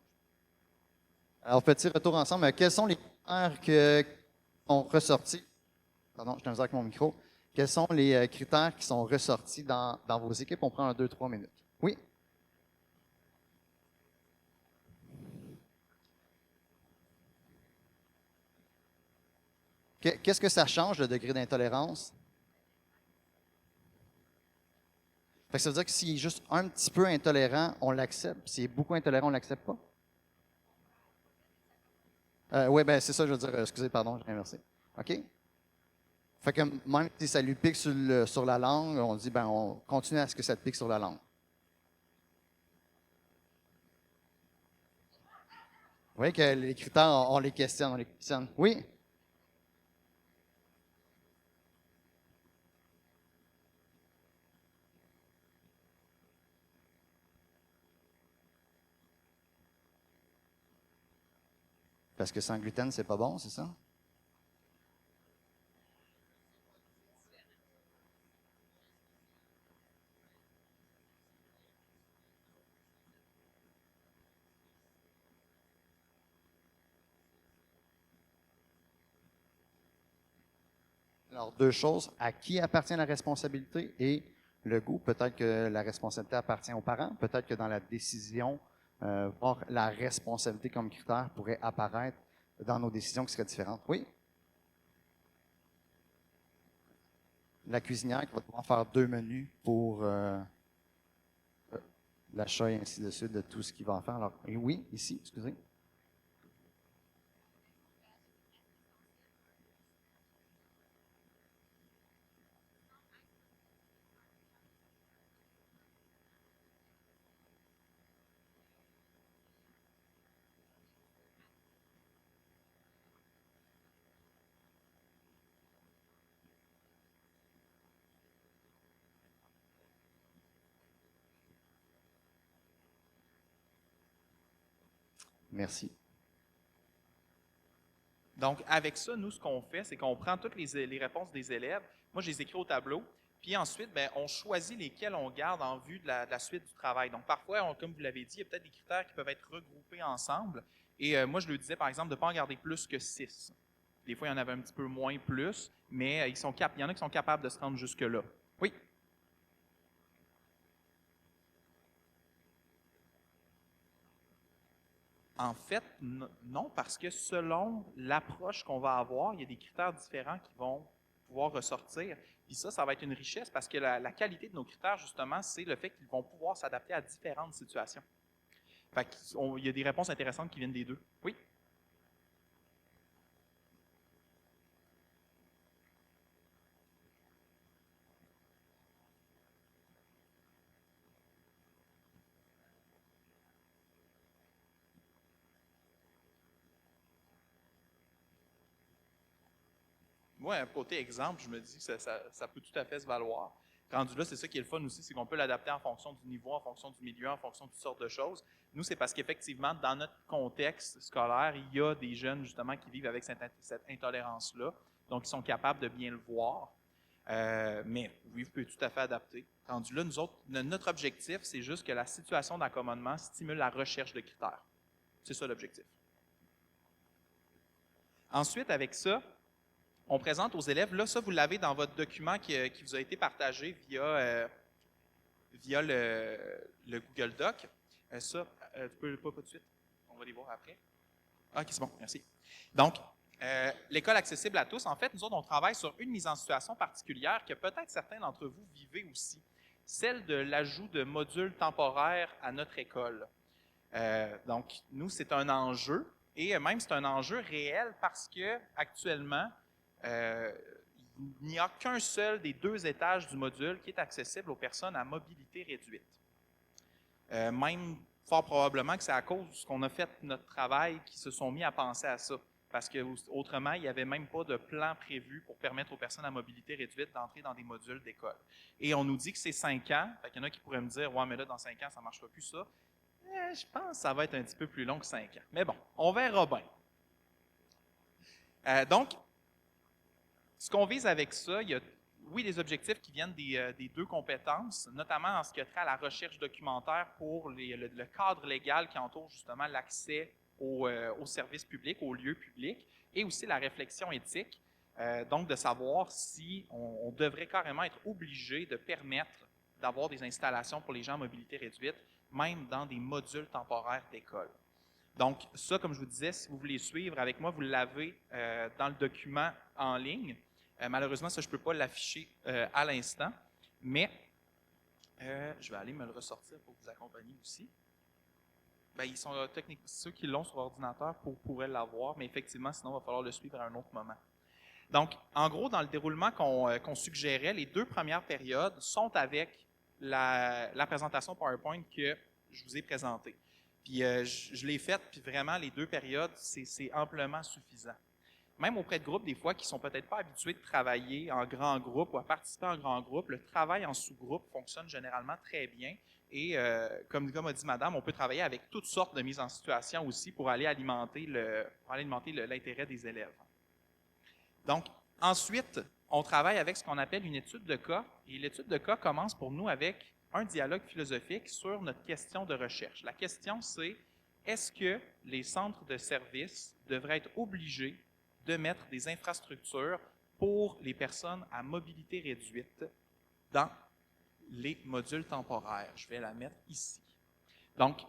Alors, petit retour ensemble. Quels sont les critères qui sont ressortis? Pardon, je suis avec mon micro. Quels sont les critères qui sont ressortis dans vos équipes? On prend un 2-3 minutes. Oui? Qu'est-ce que ça change, le degré d'intolérance? Fait que ça veut dire que s'il est juste un petit peu intolérant, on l'accepte. S'il est beaucoup intolérant, on ne l'accepte pas? Oui, ben c'est ça, je veux dire. Excusez, pardon, j'ai inversé. OK? Fait que même si ça lui pique sur la langue, on dit, ben on continue à ce que ça te pique sur la langue. Vous voyez que les critères, on les questionne, on les questionne. Oui? Parce que sans gluten, c'est pas bon, c'est ça? Alors, deux choses. À qui appartient la responsabilité et le goût? Peut-être que la responsabilité appartient aux parents. Peut-être que dans la décision, voir la responsabilité comme critère pourrait apparaître dans nos décisions qui seraient différentes. Oui? La cuisinière qui va devoir faire deux menus pour l'achat et ainsi de suite de tout ce qu'il va en faire. Alors, oui, ici, excusez. Merci. Donc, avec ça, nous, ce qu'on fait, c'est qu'on prend toutes les réponses des élèves. Moi, je les écris au tableau. Puis ensuite, ben, on choisit lesquels on garde en vue de la suite du travail. Donc, parfois, comme vous l'avez dit, il y a peut-être des critères qui peuvent être regroupés ensemble. Et moi, je lui disais, par exemple, de ne pas en garder plus que 6. Des fois, il y en avait un petit peu moins plus, mais il y en a qui sont capables de se rendre jusque-là. Oui? En fait, non, parce que selon l'approche qu'on va avoir, il y a des critères différents qui vont pouvoir ressortir. Puis ça va être une richesse parce que la qualité de nos critères, justement, c'est le fait qu'ils vont pouvoir s'adapter à différentes situations. Fait qu'il y a des réponses intéressantes qui viennent des deux. Oui? Moi, côté exemple, je me dis que ça peut tout à fait se valoir. Rendu là, c'est ça qui est le fun aussi, c'est qu'on peut l'adapter en fonction du niveau, en fonction du milieu, en fonction de toutes sortes de choses. Nous, c'est parce qu'effectivement, dans notre contexte scolaire, il y a des jeunes justement qui vivent avec cette intolérance-là, donc ils sont capables de bien le voir. Mais oui, vous pouvez tout à fait adapter. Rendu là, nous autres, notre objectif, c'est juste que la situation d'accommodement stimule la recherche de critères. C'est ça l'objectif. Ensuite, avec ça, on présente aux élèves, là, ça, vous l'avez dans votre document qui vous a été partagé via le Google Doc. Ça, tu peux pas tout de suite. On va les voir après. Ah, OK, c'est bon, merci. Donc, l'école accessible à tous, en fait, nous autres, on travaille sur une mise en situation particulière que peut-être certains d'entre vous vivez aussi, celle de l'ajout de modules temporaires à notre école. Donc, nous, c'est un enjeu, et même c'est un enjeu réel parce que actuellement, euh, il n'y a qu'un seul des deux étages du module qui est accessible aux personnes à mobilité réduite. Même fort probablement que c'est à cause qu'on a fait notre travail qu'ils se sont mis à penser à ça. Parce qu'autrement, il n'y avait même pas de plan prévu pour permettre aux personnes à mobilité réduite d'entrer dans des modules d'école. Et on nous dit que c'est 5 ans. Il y en a qui pourraient me dire, ouais, mais là, dans 5 ans, ça ne marchera plus ça. Je pense que ça va être un petit peu plus long que 5 ans. Mais bon, on verra bien. Donc, ce qu'on vise avec ça, il y a, oui, des objectifs qui viennent des deux compétences, notamment en ce qui a trait à la recherche documentaire pour le cadre légal qui entoure justement l'accès aux services publics, aux lieux publics, et aussi la réflexion éthique, donc de savoir si on devrait carrément être obligé de permettre d'avoir des installations pour les gens à mobilité réduite, même dans des modules temporaires d'école. Donc, ça, comme je vous disais, si vous voulez suivre avec moi, vous l'avez dans le document en ligne. Malheureusement, ça, je ne peux pas l'afficher à l'instant, mais je vais aller me le ressortir pour vous accompagner aussi. Bien, ils sont techniquement, ceux qui l'ont sur ordinateur pourraient l'avoir, mais effectivement, sinon, il va falloir le suivre à un autre moment. Donc, en gros, dans le déroulement qu'on suggérait, les 2 premières périodes sont avec la présentation PowerPoint que je vous ai présentée. Puis je l'ai faite, puis vraiment, les 2 périodes, c'est amplement suffisant. Même auprès de groupes, des fois, qui ne sont peut-être pas habitués de travailler en grand groupe ou à participer en grand groupe, le travail en sous-groupe fonctionne généralement très bien. Et comme a dit Madame, on peut travailler avec toutes sortes de mises en situation aussi pour aller alimenter l'intérêt des élèves. Donc, ensuite, on travaille avec ce qu'on appelle une étude de cas. Et l'étude de cas commence pour nous avec un dialogue philosophique sur notre question de recherche. La question, c'est est-ce que les centres de services devraient être obligés de mettre des infrastructures pour les personnes à mobilité réduite dans les modules temporaires? Je vais la mettre ici. Donc,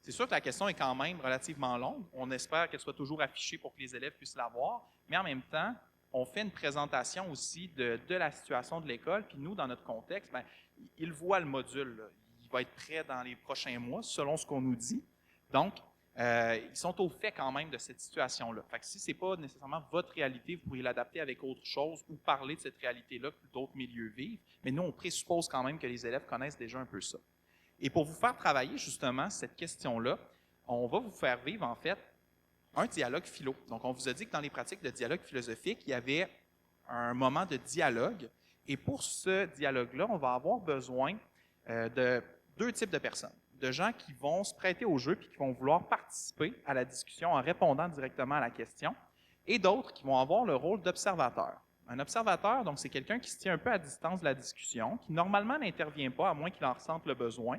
c'est sûr que la question est quand même relativement longue. On espère qu'elle soit toujours affichée pour que les élèves puissent la voir, mais en même temps, on fait une présentation aussi de la situation de l'école, puis nous, dans notre contexte, bien, ils voient le module. Là. Il va être prêt dans les prochains mois, selon ce qu'on nous dit. Donc, ils sont au fait quand même de cette situation-là. Fait que si ce n'est pas nécessairement votre réalité, vous pourriez l'adapter avec autre chose ou parler de cette réalité-là que d'autres milieux vivent, mais nous, on présuppose quand même que les élèves connaissent déjà un peu ça. Et pour vous faire travailler justement cette question-là, on va vous faire vivre en fait un dialogue philo. Donc, on vous a dit que dans les pratiques de dialogue philosophique, il y avait un moment de dialogue. Et pour ce dialogue-là, on va avoir besoin de 2 types de personnes. De gens qui vont se prêter au jeu et qui vont vouloir participer à la discussion en répondant directement à la question, et d'autres qui vont avoir le rôle d'observateur. Un observateur, donc, c'est quelqu'un qui se tient un peu à distance de la discussion, qui normalement n'intervient pas, à moins qu'il en ressente le besoin,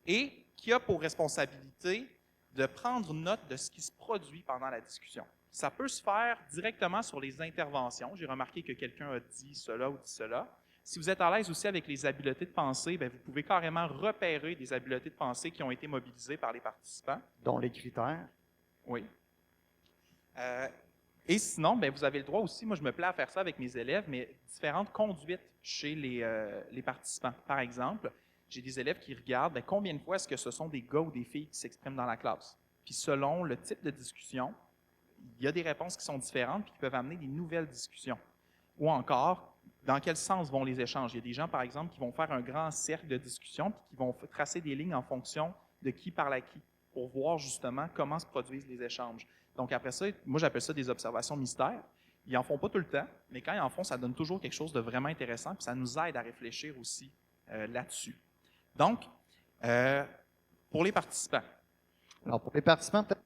et qui a pour responsabilité de prendre note de ce qui se produit pendant la discussion. Ça peut se faire directement sur les interventions. J'ai remarqué que quelqu'un a dit cela ou dit cela. Si vous êtes à l'aise aussi avec les habiletés de pensée, bien, vous pouvez carrément repérer des habiletés de pensée qui ont été mobilisées par les participants. Dont les critères. Oui. Et sinon, bien, vous avez le droit aussi, moi je me plais à faire ça avec mes élèves, mais différentes conduites chez les participants. Par exemple, j'ai des élèves qui regardent bien, combien de fois est-ce que ce sont des gars ou des filles qui s'expriment dans la classe. Puis selon le type de discussion, il y a des réponses qui sont différentes puis qui peuvent amener des nouvelles discussions. Ou encore, dans quel sens vont les échanges? Il y a des gens, par exemple, qui vont faire un grand cercle de discussion puis qui vont tracer des lignes en fonction de qui parle à qui pour voir justement comment se produisent les échanges. Donc après ça, moi j'appelle ça des observations mystères. Ils n'en font pas tout le temps, mais quand ils en font, ça donne toujours quelque chose de vraiment intéressant puis ça nous aide à réfléchir aussi là-dessus. Donc, pour les participants. Alors, pour les participants, peut-être.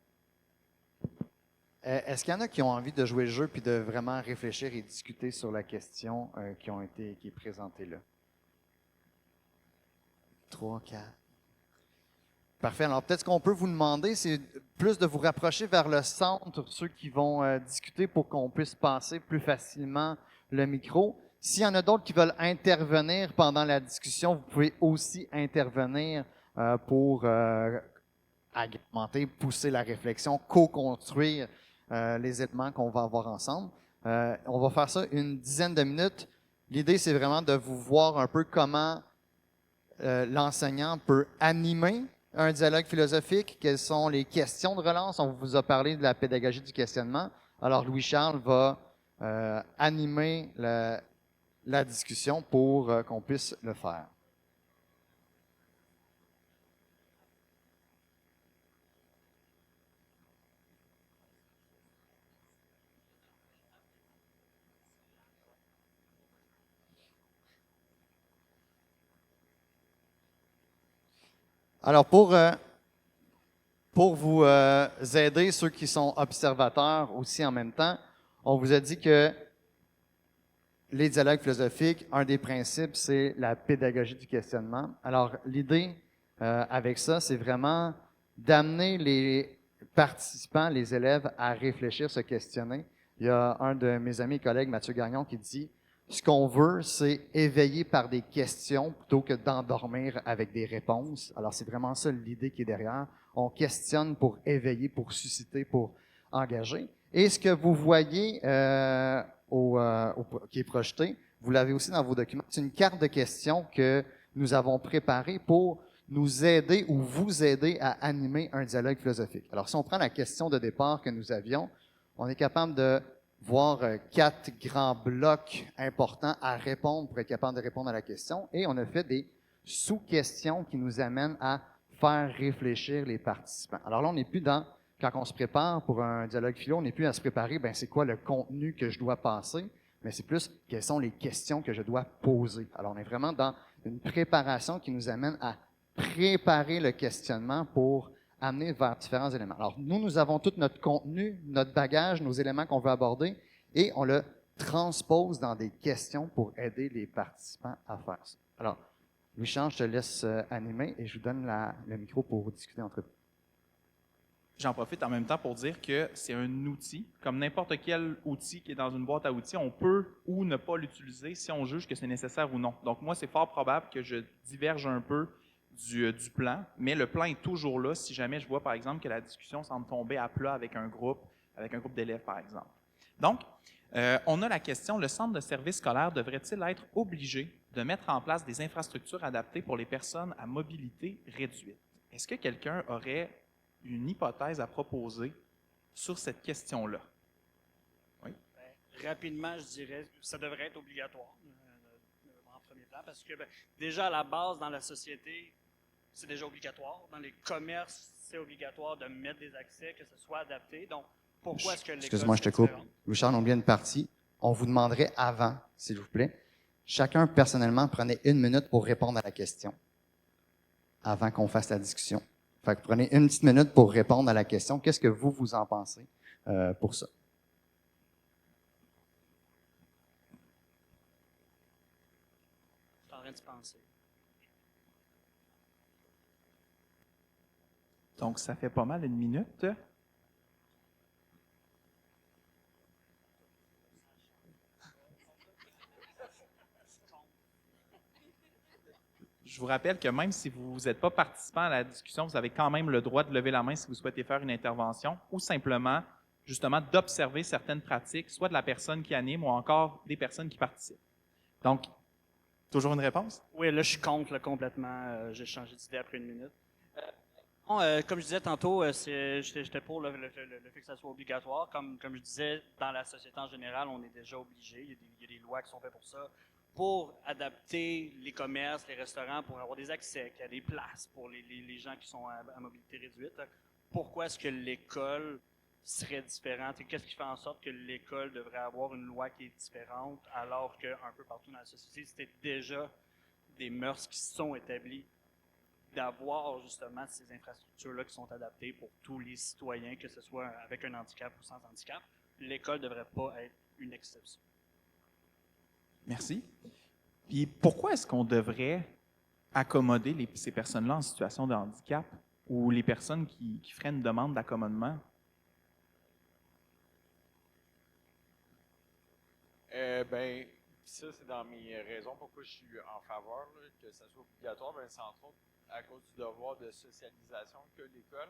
Est-ce qu'il y en a qui ont envie de jouer le jeu puis de vraiment réfléchir et discuter sur la question qui est présentée là? 3, 4. Parfait. Alors, peut-être ce qu'on peut vous demander, c'est plus de vous rapprocher vers le centre, ceux qui vont discuter pour qu'on puisse passer plus facilement le micro. S'il y en a d'autres qui veulent intervenir pendant la discussion, vous pouvez aussi intervenir pour agrémenter, pousser la réflexion, co-construire les éléments qu'on va avoir ensemble. On va faire ça une dizaine de minutes. L'idée, c'est vraiment de vous voir un peu comment l'enseignant peut animer un dialogue philosophique, quelles sont les questions de relance. On vous a parlé de la pédagogie du questionnement. Alors, Louis-Charles va animer la discussion pour qu'on puisse le faire. Alors, pour pour vous aider, ceux qui sont observateurs aussi en même temps, on vous a dit que les dialogues philosophiques, un des principes, c'est la pédagogie du questionnement. Alors, l'idée avec ça, c'est vraiment d'amener les participants, les élèves, à réfléchir, se questionner. Il y a un de mes amis et collègues, Mathieu Gagnon, qui dit « Ce qu'on veut, c'est éveiller par des questions plutôt que d'endormir avec des réponses. » Alors, c'est vraiment ça l'idée qui est derrière. On questionne pour éveiller, pour susciter, pour engager. Et ce que vous voyez qui est projeté, vous l'avez aussi dans vos documents, c'est une carte de questions que nous avons préparée pour nous aider ou vous aider à animer un dialogue philosophique. Alors, si on prend la question de départ que nous avions, on est capable de voir 4 grands blocs importants à répondre pour être capable de répondre à la question. Et on a fait des sous-questions qui nous amènent à faire réfléchir les participants. Alors là, on n'est plus dans, quand on se prépare pour un dialogue philo, on n'est plus à se préparer, ben c'est quoi le contenu que je dois passer, mais c'est plus quelles sont les questions que je dois poser. Alors, on est vraiment dans une préparation qui nous amène à préparer le questionnement pour amener vers différents éléments. Alors, nous avons tout notre contenu, notre bagage, nos éléments qu'on veut aborder, et on le transpose dans des questions pour aider les participants à faire ça. Alors, Louis-Charles, je te laisse animer et je vous donne le micro pour discuter entre vous. J'en profite en même temps pour dire que c'est un outil, comme n'importe quel outil qui est dans une boîte à outils, on peut ou ne pas l'utiliser si on juge que c'est nécessaire ou non. Donc moi, c'est fort probable que je diverge un peu du plan, mais le plan est toujours là si jamais je vois, par exemple, que la discussion semble tomber à plat avec un groupe d'élèves, par exemple. Donc, on a la question, le centre de service scolaire devrait-il être obligé de mettre en place des infrastructures adaptées pour les personnes à mobilité réduite? Est-ce que quelqu'un aurait une hypothèse à proposer sur cette question-là? Oui? Rapidement, je dirais que ça devrait être obligatoire en premier plan parce que déjà à la base, dans la société, c'est déjà obligatoire. Dans les commerces, c'est obligatoire de mettre des accès, que ce soit adapté. Donc, pourquoi est-ce que l'école... Excuse-moi, je te coupe. Louis-Charles, on oublie une partie. On vous demanderait avant, s'il vous plaît, chacun personnellement prenez 1 minute pour répondre à la question avant qu'on fasse la discussion. Fait que prenez 1 petite minute pour répondre à la question. Qu'est-ce que vous en pensez pour ça? Je suis en train de penser. Donc, ça fait pas mal 1 minute. Je vous rappelle que même si vous n'êtes pas participant à la discussion, vous avez quand même le droit de lever la main si vous souhaitez faire une intervention ou simplement, justement, d'observer certaines pratiques, soit de la personne qui anime ou encore des personnes qui participent. Donc, toujours une réponse? Oui, là, je suis contre là, complètement. J'ai changé d'idée après 1 minute. Comme je disais tantôt, j'étais pour le fait que ça soit obligatoire. Comme je disais, dans la société en général, on est déjà obligé. Il y a des lois qui sont faites pour ça. Pour adapter les commerces, les restaurants, pour avoir des accès, qu'il y a des places pour les gens qui sont à mobilité réduite. Pourquoi est-ce que l'école serait différente? Et qu'est-ce qui fait en sorte que l'école devrait avoir une loi qui est différente alors qu'un peu partout dans la société, c'était déjà des mœurs qui sont établies d'avoir justement ces infrastructures-là qui sont adaptées pour tous les citoyens, que ce soit avec un handicap ou sans handicap. L'école ne devrait pas être une exception. Merci. Puis pourquoi est-ce qu'on devrait accommoder ces personnes-là en situation de handicap ou les personnes qui feraient une demande d'accommodement? Ça, c'est dans mes raisons pourquoi je suis en faveur là, que ça soit obligatoire. C'est entre autres à cause du devoir de socialisation que l'école.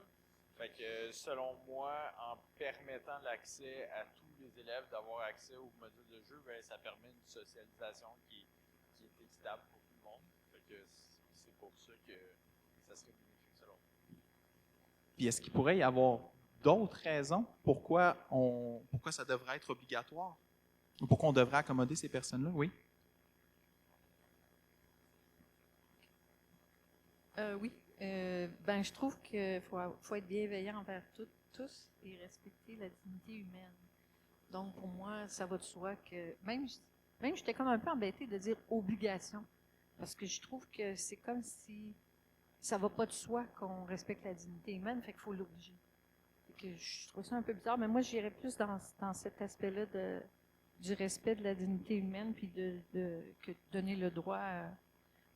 Fait que selon moi, en permettant l'accès à tous les élèves d'avoir accès aux modules de jeu, ça permet une socialisation qui est équitable pour tout le monde. Fait que c'est pour ça que ça serait bénéfique selon moi. Puis est-ce qu'il pourrait y avoir d'autres raisons pourquoi ça devrait être obligatoire? Ou pourquoi on devrait accommoder ces personnes-là? Oui? Oui. Je trouve qu'il faut être bienveillant envers tous et respecter la dignité humaine. Donc, pour moi, ça va de soi que même j'étais comme un peu embêtée de dire obligation, parce que je trouve que c'est comme si ça va pas de soi qu'on respecte la dignité humaine, fait qu'il faut l'obliger. Fait que je trouve ça un peu bizarre, mais moi, j'irais plus dans cet aspect-là du respect de la dignité humaine, puis que donner le droit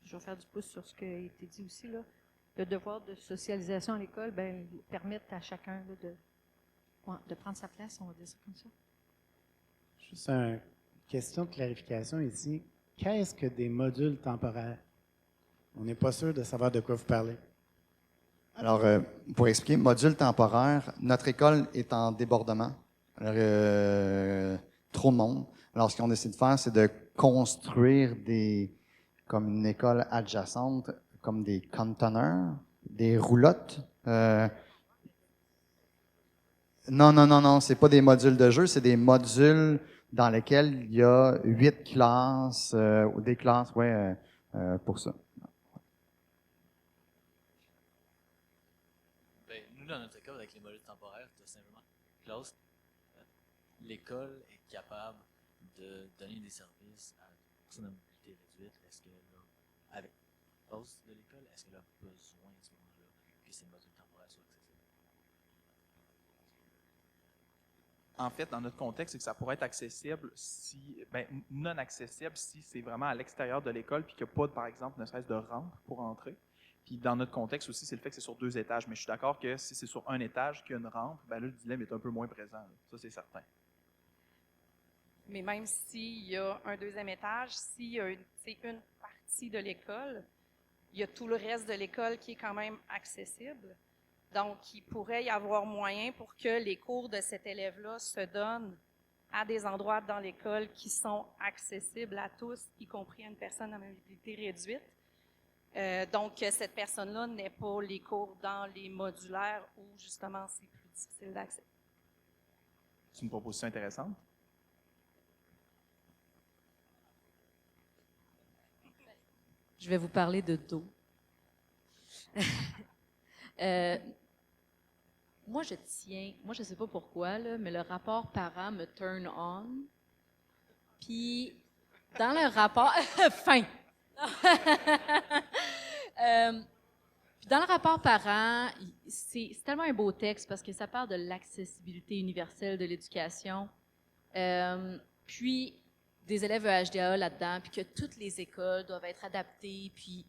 je vais faire du pouce sur ce qui a été dit aussi, là. Le devoir de socialisation à l'école, ben, permettre à chacun là, de prendre sa place, on va dire ça comme ça. Juste une question de clarification ici. Qu'est-ce que des modules temporaires? On n'est pas sûr de savoir de quoi vous parlez. Alors, pour expliquer, module temporaire, notre école est en débordement. Alors, trop de monde. Alors, ce qu'on décide de faire, c'est de construire comme une école adjacente, comme des conteneurs, des roulottes. Non, c'est pas des modules de jeu, c'est des modules dans lesquels il y a 8 classes, ou des classes, pour ça. Ben, nous, dans notre école, avec les modules temporaires, tu as simplement classe. L'école est capable de donner des services à des personnes à mobilité réduite. Est-ce que, là, avec la classe de l'école, est-ce qu'elle a besoin à ce moment-là que ces modules temporaires soient accessibles? En fait, dans notre contexte, c'est que ça pourrait être accessible non accessible si c'est vraiment à l'extérieur de l'école puis qu'il n'y a pas, par exemple, ne serait-ce de rampe pour entrer. Puis dans notre contexte aussi, c'est le fait que c'est sur 2 étages. Mais je suis d'accord que si c'est sur un étage qu'il y a une rampe, ben là, le dilemme est un peu moins présent. Là. Ça, c'est certain. Mais même s'il y a un 2e étage, s'il y a une partie de l'école, il y a tout le reste de l'école qui est quand même accessible. Donc, il pourrait y avoir moyen pour que les cours de cet élève-là se donnent à des endroits dans l'école qui sont accessibles à tous, y compris à une personne à mobilité réduite. Donc, que cette personne-là n'ait pas les cours dans les modulaires où, justement, c'est plus difficile d'accès. C'est une proposition intéressante. Je vais vous parler de dos. Moi, je sais pas pourquoi, là, mais le rapport parent me turn on. Puis, dans le rapport... fin! Puis dans le rapport parent, c'est tellement un beau texte parce que ça parle de l'accessibilité universelle de l'éducation. Puis des élèves EHDA là-dedans, puis que toutes les écoles doivent être adaptées, puis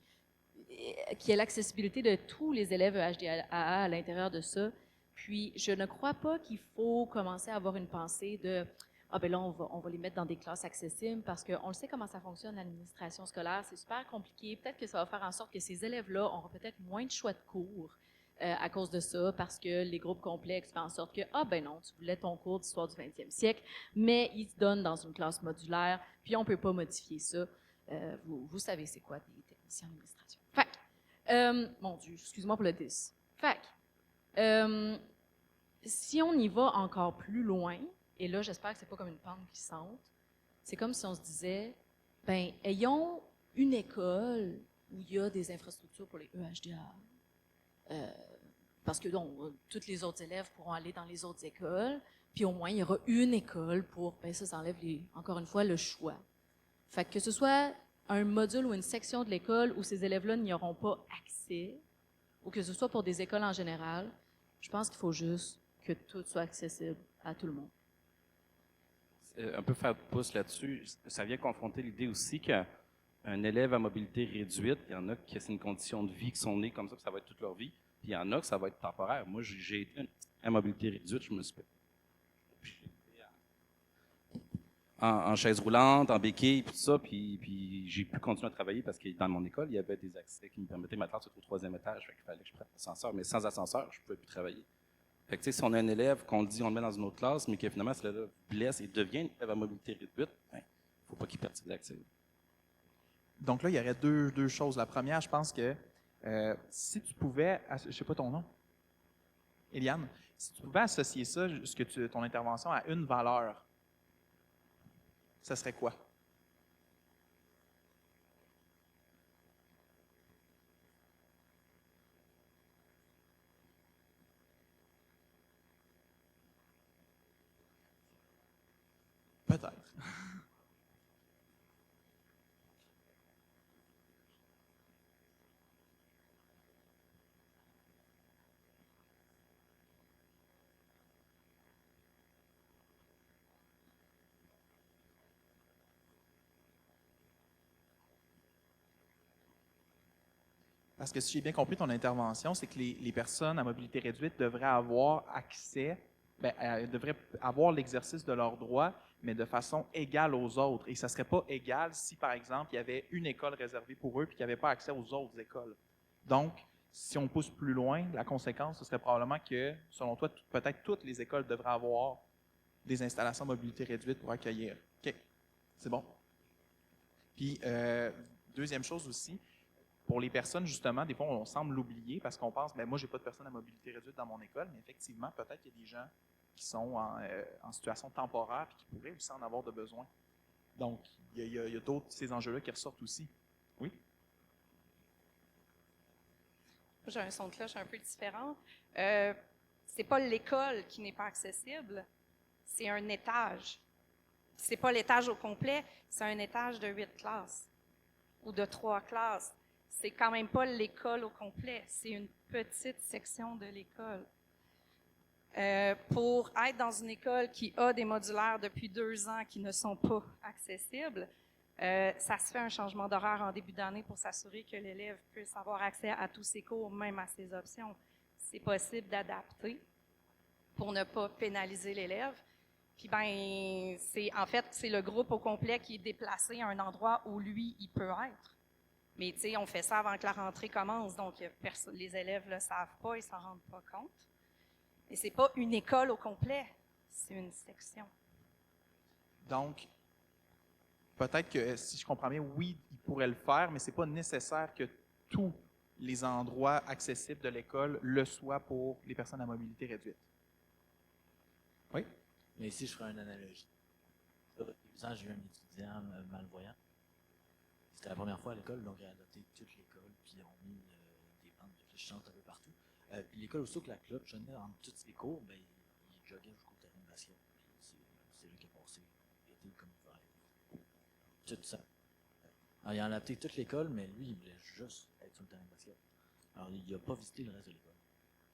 qu'il y ait l'accessibilité de tous les élèves EHDA à l'intérieur de ça. Puis je ne crois pas qu'il faut commencer à avoir une pensée de « Ah ben là, on va les mettre dans des classes accessibles » parce qu'on le sait comment ça fonctionne, l'administration scolaire, c'est super compliqué. Peut-être que ça va faire en sorte que ces élèves-là auront peut-être moins de choix de cours à cause de ça, parce que les groupes complexes font en sorte que « Ah ben non, tu voulais ton cours d'histoire du 20e siècle, mais ils te donnent dans une classe modulaire, puis on ne peut pas modifier ça. » Vous savez c'est quoi des techniciens d'administration. Fait mon Dieu, excuse-moi pour le 10. Fait si on y va encore plus loin, et là, j'espère que c'est pas comme une pente glissante, c'est comme si on se disait, ben, ayons une école où il y a des infrastructures pour les EHDA. Parce que donc, tous les autres élèves pourront aller dans les autres écoles, puis au moins, il y aura une école pour, ben ça enlève, encore une fois, le choix. Fait que ce soit un module ou une section de l'école où ces élèves-là n'y auront pas accès, ou que ce soit pour des écoles en général, je pense qu'il faut juste que tout soit accessible à tout le monde. Un peu faire de pouce là-dessus, ça vient confronter l'idée aussi qu'un élève à mobilité réduite, il y en a qui c'est une condition de vie qui sont nés comme ça va être toute leur vie, puis il y en a que ça va être temporaire. Moi, j'ai été à mobilité réduite, je me suis en chaise roulante, en béquille, puis tout ça, puis j'ai pu continuer à travailler parce que dans mon école, il y avait des accès qui me permettaient, ma classe était au 3e étage, fait qu'il fallait que je prenne l'ascenseur, mais sans ascenseur, je ne pouvais plus travailler. Fait que, tu sais, si on a un élève qu'on le dit, on le met dans une autre classe, mais que finalement, cet élève blesse et devient un élève à mobilité réduite, il ne faut pas qu'il perde ses accès. Donc là, il y aurait deux choses. La première, je pense que si tu pouvais, je ne sais pas ton nom, Eliane, si tu pouvais associer ça, ton intervention, à une valeur, ça serait quoi? Peut-être. Parce que si j'ai bien compris ton intervention, c'est que les personnes à mobilité réduite devraient avoir accès, devraient avoir l'exercice de leurs droits, mais de façon égale aux autres. Et ça ne serait pas égal si, par exemple, il y avait une école réservée pour eux et qu'il n'y avait pas accès aux autres écoles. Donc, si on pousse plus loin, la conséquence, ce serait probablement que, selon toi, peut-être toutes les écoles devraient avoir des installations mobilité réduite pour accueillir. OK, c'est bon. Puis, deuxième chose aussi, pour les personnes, justement, des fois, on semble l'oublier parce qu'on pense, moi, j'ai pas de personnes à mobilité réduite dans mon école, mais effectivement, peut-être qu'il y a des gens qui sont en situation temporaire et qui pourraient aussi en avoir de besoin. Donc, il y a d'autres de ces enjeux-là qui ressortent aussi. Oui? J'ai un son de cloche un peu différent. C'est pas l'école qui n'est pas accessible, c'est un étage. C'est pas l'étage au complet, c'est un étage de 8 classes ou de 3 classes. C'est quand même pas l'école au complet, c'est une petite section de l'école. Pour être dans une école qui a des modulaires depuis 2 ans qui ne sont pas accessibles, ça se fait un changement d'horaire en début d'année pour s'assurer que l'élève puisse avoir accès à tous ses cours, même à ses options. C'est possible d'adapter pour ne pas pénaliser l'élève. Puis c'est le groupe au complet qui est déplacé à un endroit où lui, il peut être. Mais tu sais, on fait ça avant que la rentrée commence, donc les élèves ne le savent pas, ils ne s'en rendent pas compte. Et c'est pas une école au complet, c'est une section. Donc, peut-être que, si je comprends bien, oui, il pourrait le faire, mais ce n'est pas nécessaire que tous les endroits accessibles de l'école le soient pour les personnes à mobilité réduite. Oui? Mais ici, je ferai une analogie. Il y a 2 ans, j'ai eu un étudiant malvoyant. C'était la première fois à l'école, donc il a adopté toute l'école, puis ils ont mis des bandes de fléchissantes un peu partout. Puis l'école, aussitôt que la clope sonnait entre toutes ses cours, il joguait jusqu'au terrain de basket. Puis c'est là qu'il a passé l'été comme hiver. Tout ça. Alors, il a adapté toute l'école, mais lui, il voulait juste être sur le terrain de basket. Alors, il n'a pas visité le reste de l'école.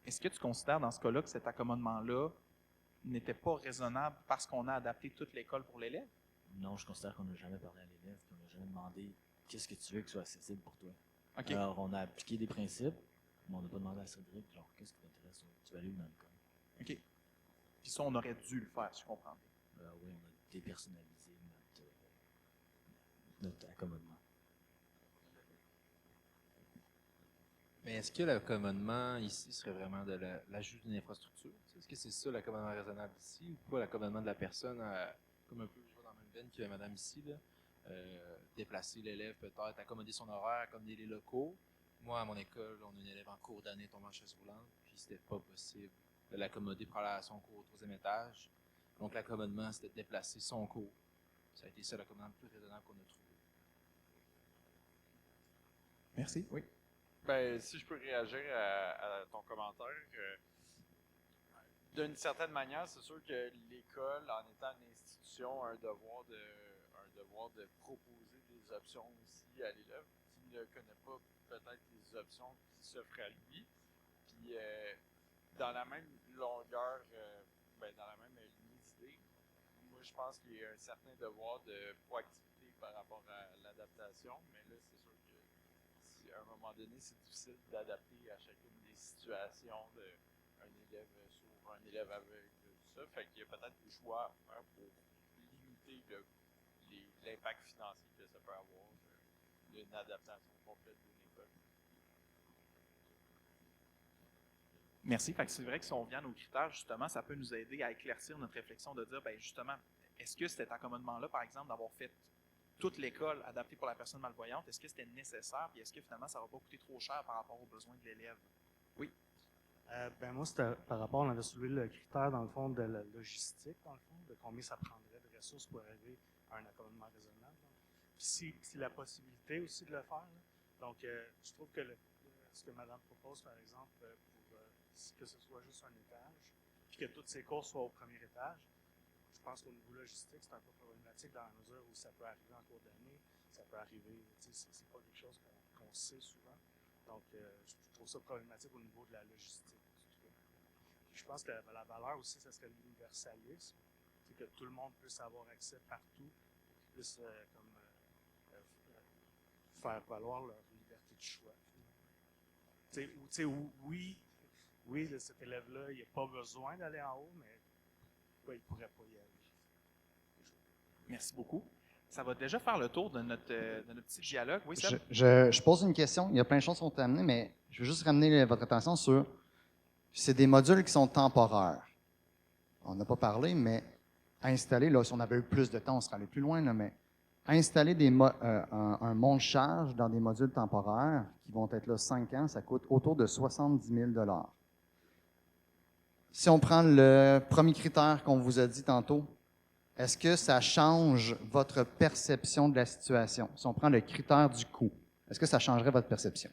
Est-ce que tu considères dans ce cas-là que cet accommodement-là n'était pas raisonnable parce qu'on a adapté toute l'école pour l'élève? Non, je considère qu'on n'a jamais parlé à l'élève, qu'on n'a jamais demandé qu'est-ce que tu veux que soit accessible pour toi. Okay. Alors, on a appliqué des principes, mais on n'a pas demandé à Cédric, genre, qu'est-ce qui t'intéresse? Tu vas aller où dans l'école? OK. Puis ça, on aurait dû le faire, si je comprends bien. Oui, on a dépersonnalisé notre accommodement. Mais est-ce que l'accommodement ici serait vraiment de l'ajout d'une infrastructure? Est-ce que c'est ça l'accommodement raisonnable ici ou pas l'accommodement de la personne, comme un peu je vois dans la même veine que madame ici, là, déplacer l'élève peut-être, accommoder son horaire, accommoder les locaux. Moi, à mon école, on a une élève en cours d'année tombant en chaise roulante, puis c'était pas possible de l'accommoder pour aller à son cours au 3e étage. Donc l'accommodement, c'était de déplacer son cours. Ça a été ça l'accommodement le plus raisonnable qu'on a trouvé. Merci. Oui. Ben, si je peux réagir à ton commentaire, d'une certaine manière, c'est sûr que l'école, en étant une institution, a un devoir de proposer des options aussi à l'élève qui ne connaît pas peut-être les options qui s'offrent à lui. Puis, dans la même longueur, dans la même lignée d'idées, moi, je pense qu'il y a un certain devoir de proactivité par rapport à l'adaptation, mais là, c'est sûr que à un moment donné, c'est difficile d'adapter à chacune des situations d'un élève sourd, un élève aveugle, tout ça. Fait qu'il y a peut-être des choix à faire pour limiter l'impact financier que ça peut avoir d'une adaptation complète d'une école. Merci. Fait que c'est vrai que si on vient à nos critères, justement, ça peut nous aider à éclaircir notre réflexion de dire, justement, est-ce que cet accommodement-là, par exemple, d'avoir fait toute l'école adaptée pour la personne malvoyante, est-ce que c'était nécessaire, puis est-ce que finalement ça ne va pas coûter trop cher par rapport aux besoins de l'élève? Oui. Moi, c'était par rapport, on avait soulevé le critère, dans le fond, de la logistique, dans le fond, de combien ça prendrait de ressources pour arriver à un accommodement raisonnable. Puis si la possibilité aussi de le faire. Là. Donc, je trouve que ce que Madame propose, par exemple, pour que ce soit juste un étage, puis que toutes ces courses soient au premier étage, je pense qu'au niveau logistique, c'est un peu problématique dans la mesure où ça peut arriver en cours d'année, ça peut arriver, c'est pas quelque chose qu'on sait souvent. Donc, je trouve ça problématique au niveau de la logistique. Je pense que la valeur aussi, ça serait l'universalisme, c'est que tout le monde puisse avoir accès partout, puisse faire valoir leur liberté de choix. Oui, cet élève-là, il n'a pas besoin d'aller en haut, mais il ne pourrait pas y aller. Merci beaucoup. Ça va déjà faire le tour de notre petit dialogue. Oui, Seb? Je pose une question. Il y a plein de choses qui sont amenées, mais je veux juste ramener votre attention sur... C'est des modules qui sont temporaires. On n'a pas parlé, mais installer, là, si on avait eu plus de temps, on serait allé plus loin, là, mais installer un monte-charge dans des modules temporaires qui vont être là 5 ans, ça coûte autour de 70 000 $. Si on prend le premier critère qu'on vous a dit tantôt, est-ce que ça change votre perception de la situation? Si on prend le critère du coût, est-ce que ça changerait votre perception?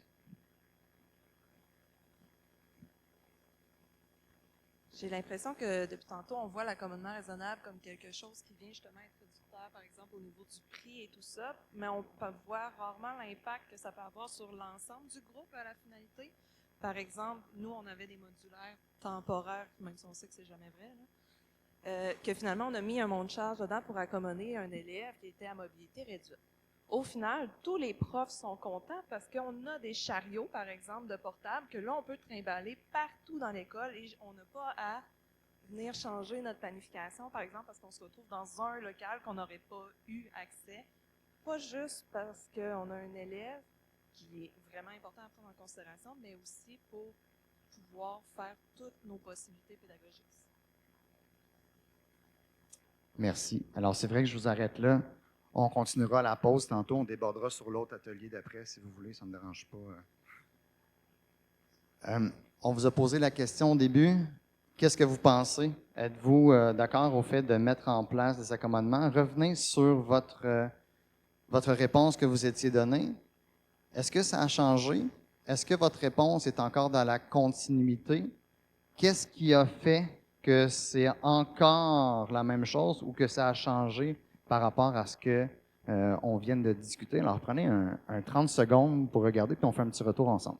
J'ai l'impression que depuis tantôt, on voit l'accommodement raisonnable comme quelque chose qui vient justement être réducteur, par exemple, au niveau du prix et tout ça, mais on peut voir rarement l'impact que ça peut avoir sur l'ensemble du groupe à la finalité. Par exemple, nous, on avait des modulaires temporaires, même si on sait que c'est jamais vrai, là, que finalement, on a mis un monte-charge dedans pour accommoder un élève qui était à mobilité réduite. Au final, tous les profs sont contents parce qu'on a des chariots, par exemple, de portables que là, on peut trimballer partout dans l'école et on n'a pas à venir changer notre planification, par exemple, parce qu'on se retrouve dans un local qu'on n'aurait pas eu accès. Pas juste parce qu'on a un élève qui est vraiment important à prendre en considération, mais aussi pour pouvoir faire toutes nos possibilités pédagogiques. Merci. Alors, c'est vrai que je vous arrête là. On continuera à la pause tantôt. On débordera sur l'autre atelier d'après, si vous voulez. Ça ne me dérange pas. On vous a posé la question au début. Qu'est-ce que vous pensez? Êtes-vous d'accord au fait de mettre en place des accommodements? Revenez sur votre réponse que vous étiez donnée. Est-ce que ça a changé? Est-ce que votre réponse est encore dans la continuité? Qu'est-ce qui a fait que c'est encore la même chose ou que ça a changé par rapport à ce que on vient de discuter? Alors, prenez un 30 secondes pour regarder, puis on fait un petit retour ensemble.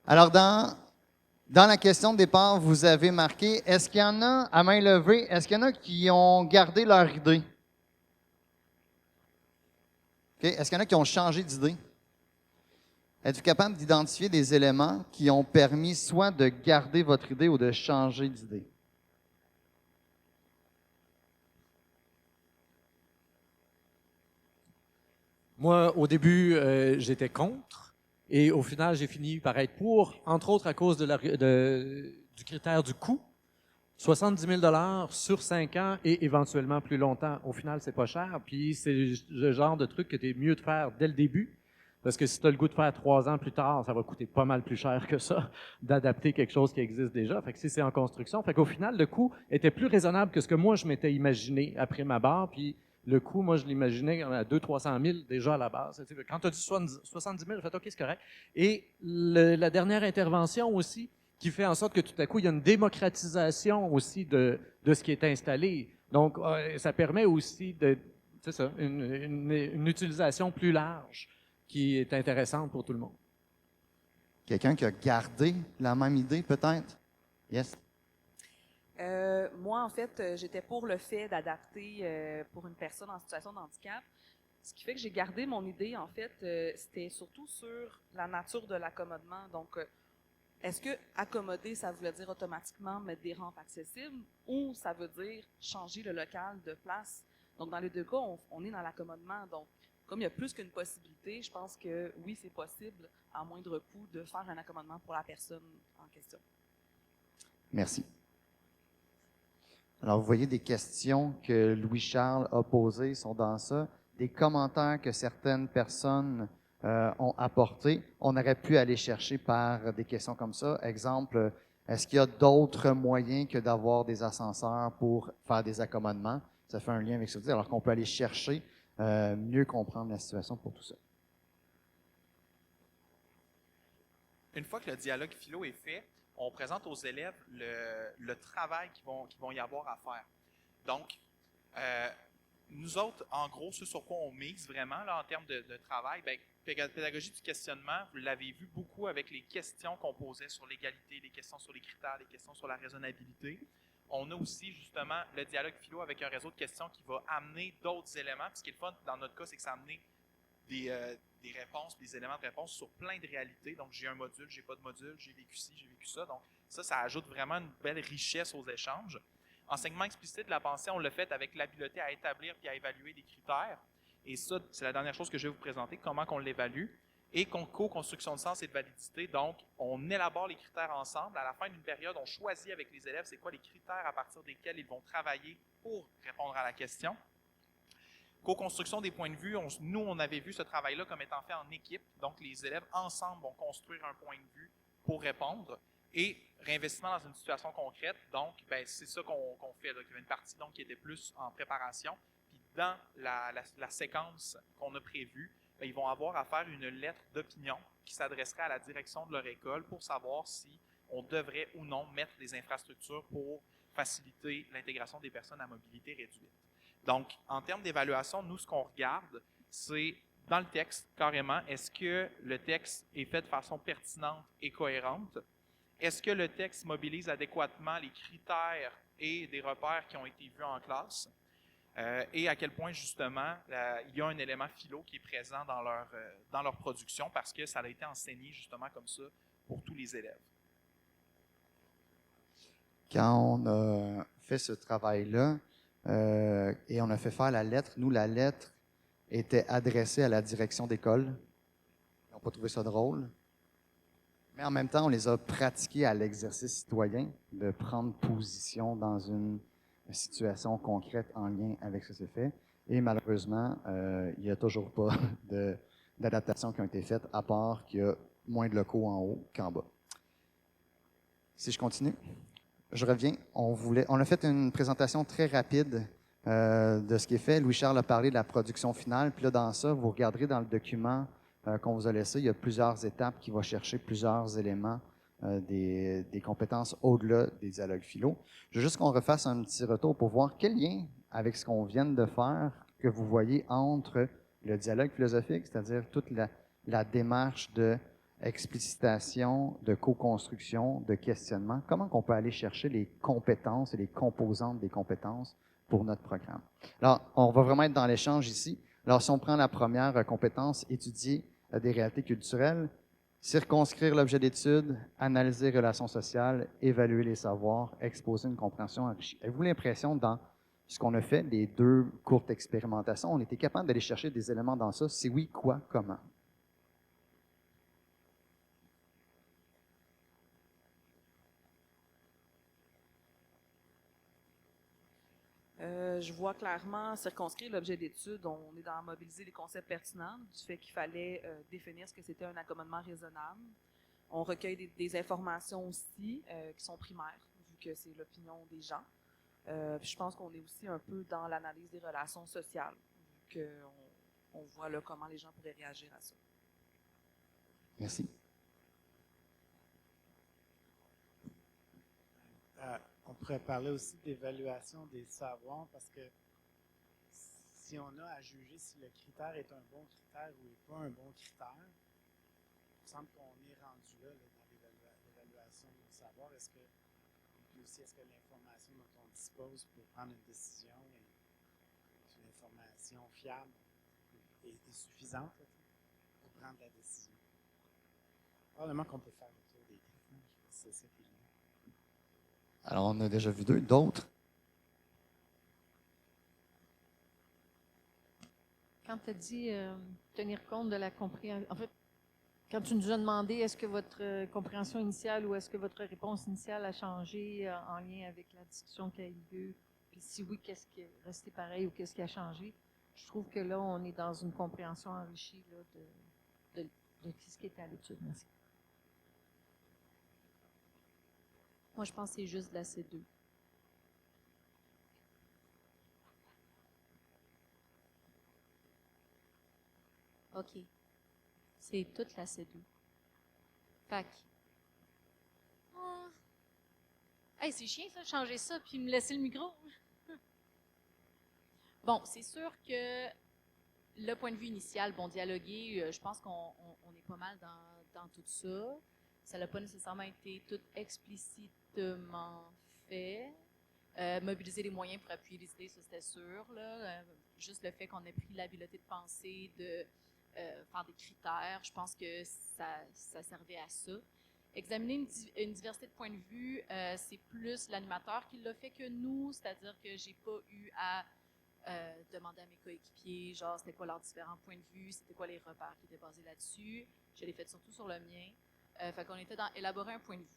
Alors, dans la question de départ, vous avez marqué, est-ce qu'il y en a, à main levée, est-ce qu'il y en a qui ont gardé leur idée? Okay. Est-ce qu'il y en a qui ont changé d'idée? Êtes-vous capable d'identifier des éléments qui ont permis soit de garder votre idée ou de changer d'idée? Moi, au début, j'étais contre. Et au final, j'ai fini par être pour, entre autres à cause du critère du coût. 70 000 $ sur 5 ans et éventuellement plus longtemps. Au final, c'est pas cher. Puis c'est le genre de truc que tu es mieux de faire dès le début. Parce que si tu as le goût de faire 3 ans plus tard, ça va coûter pas mal plus cher que ça, d'adapter quelque chose qui existe déjà. Fait que si c'est en construction, fait qu'au final, le coût était plus raisonnable que ce que moi, je m'étais imaginé après ma barre. Puis le coût, moi, je l'imaginais à 200 000 300 000 déjà à la base. Quand tu as dit 70 000, j'ai fait OK, c'est correct. Et la dernière intervention aussi, qui fait en sorte que tout à coup, il y a une démocratisation aussi de ce qui est installé. Donc, ça permet aussi c'est ça, une utilisation plus large qui est intéressante pour tout le monde. Quelqu'un qui a gardé la même idée, peut-être? Yes. Moi, en fait, j'étais pour le fait d'adapter pour une personne en situation de handicap. Ce qui fait que j'ai gardé mon idée, en fait, c'était surtout sur la nature de l'accommodement. Donc, est-ce que accommoder, ça voulait dire automatiquement mettre des rampes accessibles ou ça veut dire changer le local de place? Donc, dans les deux cas, on est dans l'accommodement. Donc, comme il y a plus qu'une possibilité, je pense que oui, c'est possible, à moindre coût, de faire un accommodement pour la personne en question. Merci. Alors, vous voyez des questions que Louis-Charles a posées sont dans ça, des commentaires que certaines personnes ont apportés. On aurait pu aller chercher par des questions comme ça. Exemple, Est-ce qu'il y a d'autres moyens que d'avoir des ascenseurs pour faire des accommodements? Ça fait un lien avec ce que vous dites, alors qu'on peut aller chercher, mieux comprendre la situation pour tout ça. Une fois que le dialogue philo est fait, on présente aux élèves le travail qu'ils vont y avoir à faire. Donc, nous autres, en gros, ce sur quoi on mise vraiment là, en termes de travail, bien, pédagogie du questionnement, vous l'avez vu beaucoup avec les questions qu'on posait sur l'égalité, les questions sur les critères, les questions sur la raisonnabilité. On a aussi justement le dialogue philo avec un réseau de questions qui va amener d'autres éléments. Puis ce qui est le fun dans notre cas, c'est que ça a amené des réponses, des éléments de réponse sur plein de réalités. Donc, j'ai un module, j'ai pas de module, j'ai vécu ci, j'ai vécu ça. Donc, ça ajoute vraiment une belle richesse aux échanges. Enseignement explicite de la pensée, on l'a fait avec l'habileté à établir puis à évaluer des critères. Et ça, c'est la dernière chose que je vais vous présenter, comment on l'évalue. Et co-construction de sens et de validité. Donc, on élabore les critères ensemble. À la fin d'une période, on choisit avec les élèves c'est quoi les critères à partir desquels ils vont travailler pour répondre à la question. Co-construction des points de vue, nous, on avait vu ce travail-là comme étant fait en équipe. Donc, les élèves, ensemble, vont construire un point de vue pour répondre. Et réinvestissement dans une situation concrète. Donc, ben, c'est ça qu'on fait. Là. Il y avait une partie donc, qui était plus en préparation. Puis, dans la séquence qu'on a prévue, ben, ils vont avoir à faire une lettre d'opinion qui s'adresserait à la direction de leur école pour savoir si on devrait ou non mettre des infrastructures pour faciliter l'intégration des personnes à mobilité réduite. Donc, en termes d'évaluation, nous, ce qu'on regarde, c'est dans le texte, carrément, est-ce que le texte est fait de façon pertinente et cohérente? Est-ce que le texte mobilise adéquatement les critères et des repères qui ont été vus en classe? Et à quel point, justement, il y a un élément philo qui est présent dans leur production parce que ça a été enseigné, justement, comme ça pour tous les élèves. Quand on a fait ce travail-là, et on a fait faire la lettre, nous, la lettre était adressée à la direction d'école. Ils n'ont pas trouvé ça drôle. Mais en même temps, on les a pratiqués à l'exercice citoyen de prendre position dans une situation concrète en lien avec ce que c'est fait. Et malheureusement, il n'y a toujours pas d'adaptation qui ont été faites, à part qu'il y a moins de locaux en haut qu'en bas. Si je continue, je reviens. On a fait une présentation très rapide de ce qui est fait. Louis-Charles a parlé de la production finale. Puis là, dans ça, vous regarderez dans le document qu'on vous a laissé, il y a plusieurs étapes qui vont chercher plusieurs éléments des compétences au-delà des dialogues philo. Je veux juste qu'on refasse un petit retour pour voir quel lien avec ce qu'on vient de faire que vous voyez entre le dialogue philosophique, c'est-à-dire toute la démarche de explicitation, de co-construction, de questionnement. Comment on peut aller chercher les compétences et les composantes des compétences pour notre programme? Alors, on va vraiment être dans l'échange ici. Alors, si on prend la première compétence, étudier des réalités culturelles, circonscrire l'objet d'étude, analyser les relations sociales, évaluer les savoirs, exposer une compréhension enrichie. Avez-vous l'impression, dans ce qu'on a fait, les deux courtes expérimentations, on était capable d'aller chercher des éléments dans ça? Si oui, quoi, comment? Je vois clairement circonscrire l'objet d'étude. On est dans mobiliser les concepts pertinents du fait qu'il fallait définir ce que c'était un accommodement raisonnable. On recueille des informations aussi qui sont primaires, vu que c'est l'opinion des gens. Puis je pense qu'on est aussi un peu dans l'analyse des relations sociales, vu qu'on voit là comment les gens pourraient réagir à ça. Merci. On pourrait parler aussi d'évaluation des savoirs parce que si on a à juger si le critère est un bon critère ou n'est pas un bon critère, il me semble qu'on est rendu là dans l'évaluation du savoir. Est-ce que l'information dont on dispose pour prendre une décision est une information fiable et suffisante là, pour prendre la décision? Probablement qu'on peut faire le tour des questions. C'est ça qui est. Alors, on a déjà vu deux. D'autres? Quand tu as dit tenir compte de la compréhension, en fait, quand tu nous as demandé est-ce que votre compréhension initiale ou est-ce que votre réponse initiale a changé en lien avec la discussion qui a eu lieu, puis si oui, qu'est-ce qui est resté pareil ou qu'est-ce qui a changé, je trouve que là, on est dans une compréhension enrichie là, de ce qui était à l'étude. Merci. Moi, je pense que c'est juste de la C2. OK. C'est toute la C2. Fac. Hey, c'est chiant, ça, de changer ça, puis me laisser le micro. Bon, c'est sûr que le point de vue initial, bon, dialoguer, je pense qu'on est pas mal dans tout ça. Ça n'a pas nécessairement été tout explicitement fait. Mobiliser les moyens pour appuyer les idées, ça c'était sûr. Là. Juste le fait qu'on ait pris l'habileté de penser, de faire des critères, je pense que ça servait à ça. Examiner une diversité de points de vue, c'est plus l'animateur qui l'a fait que nous, c'est-à-dire que j'ai pas eu à demander à mes coéquipiers, genre, c'était quoi leurs différents points de vue, c'était quoi les repères qui étaient basés là-dessus. Je l'ai fait surtout sur le mien. Fait qu'on était dans élaborer un point de vue.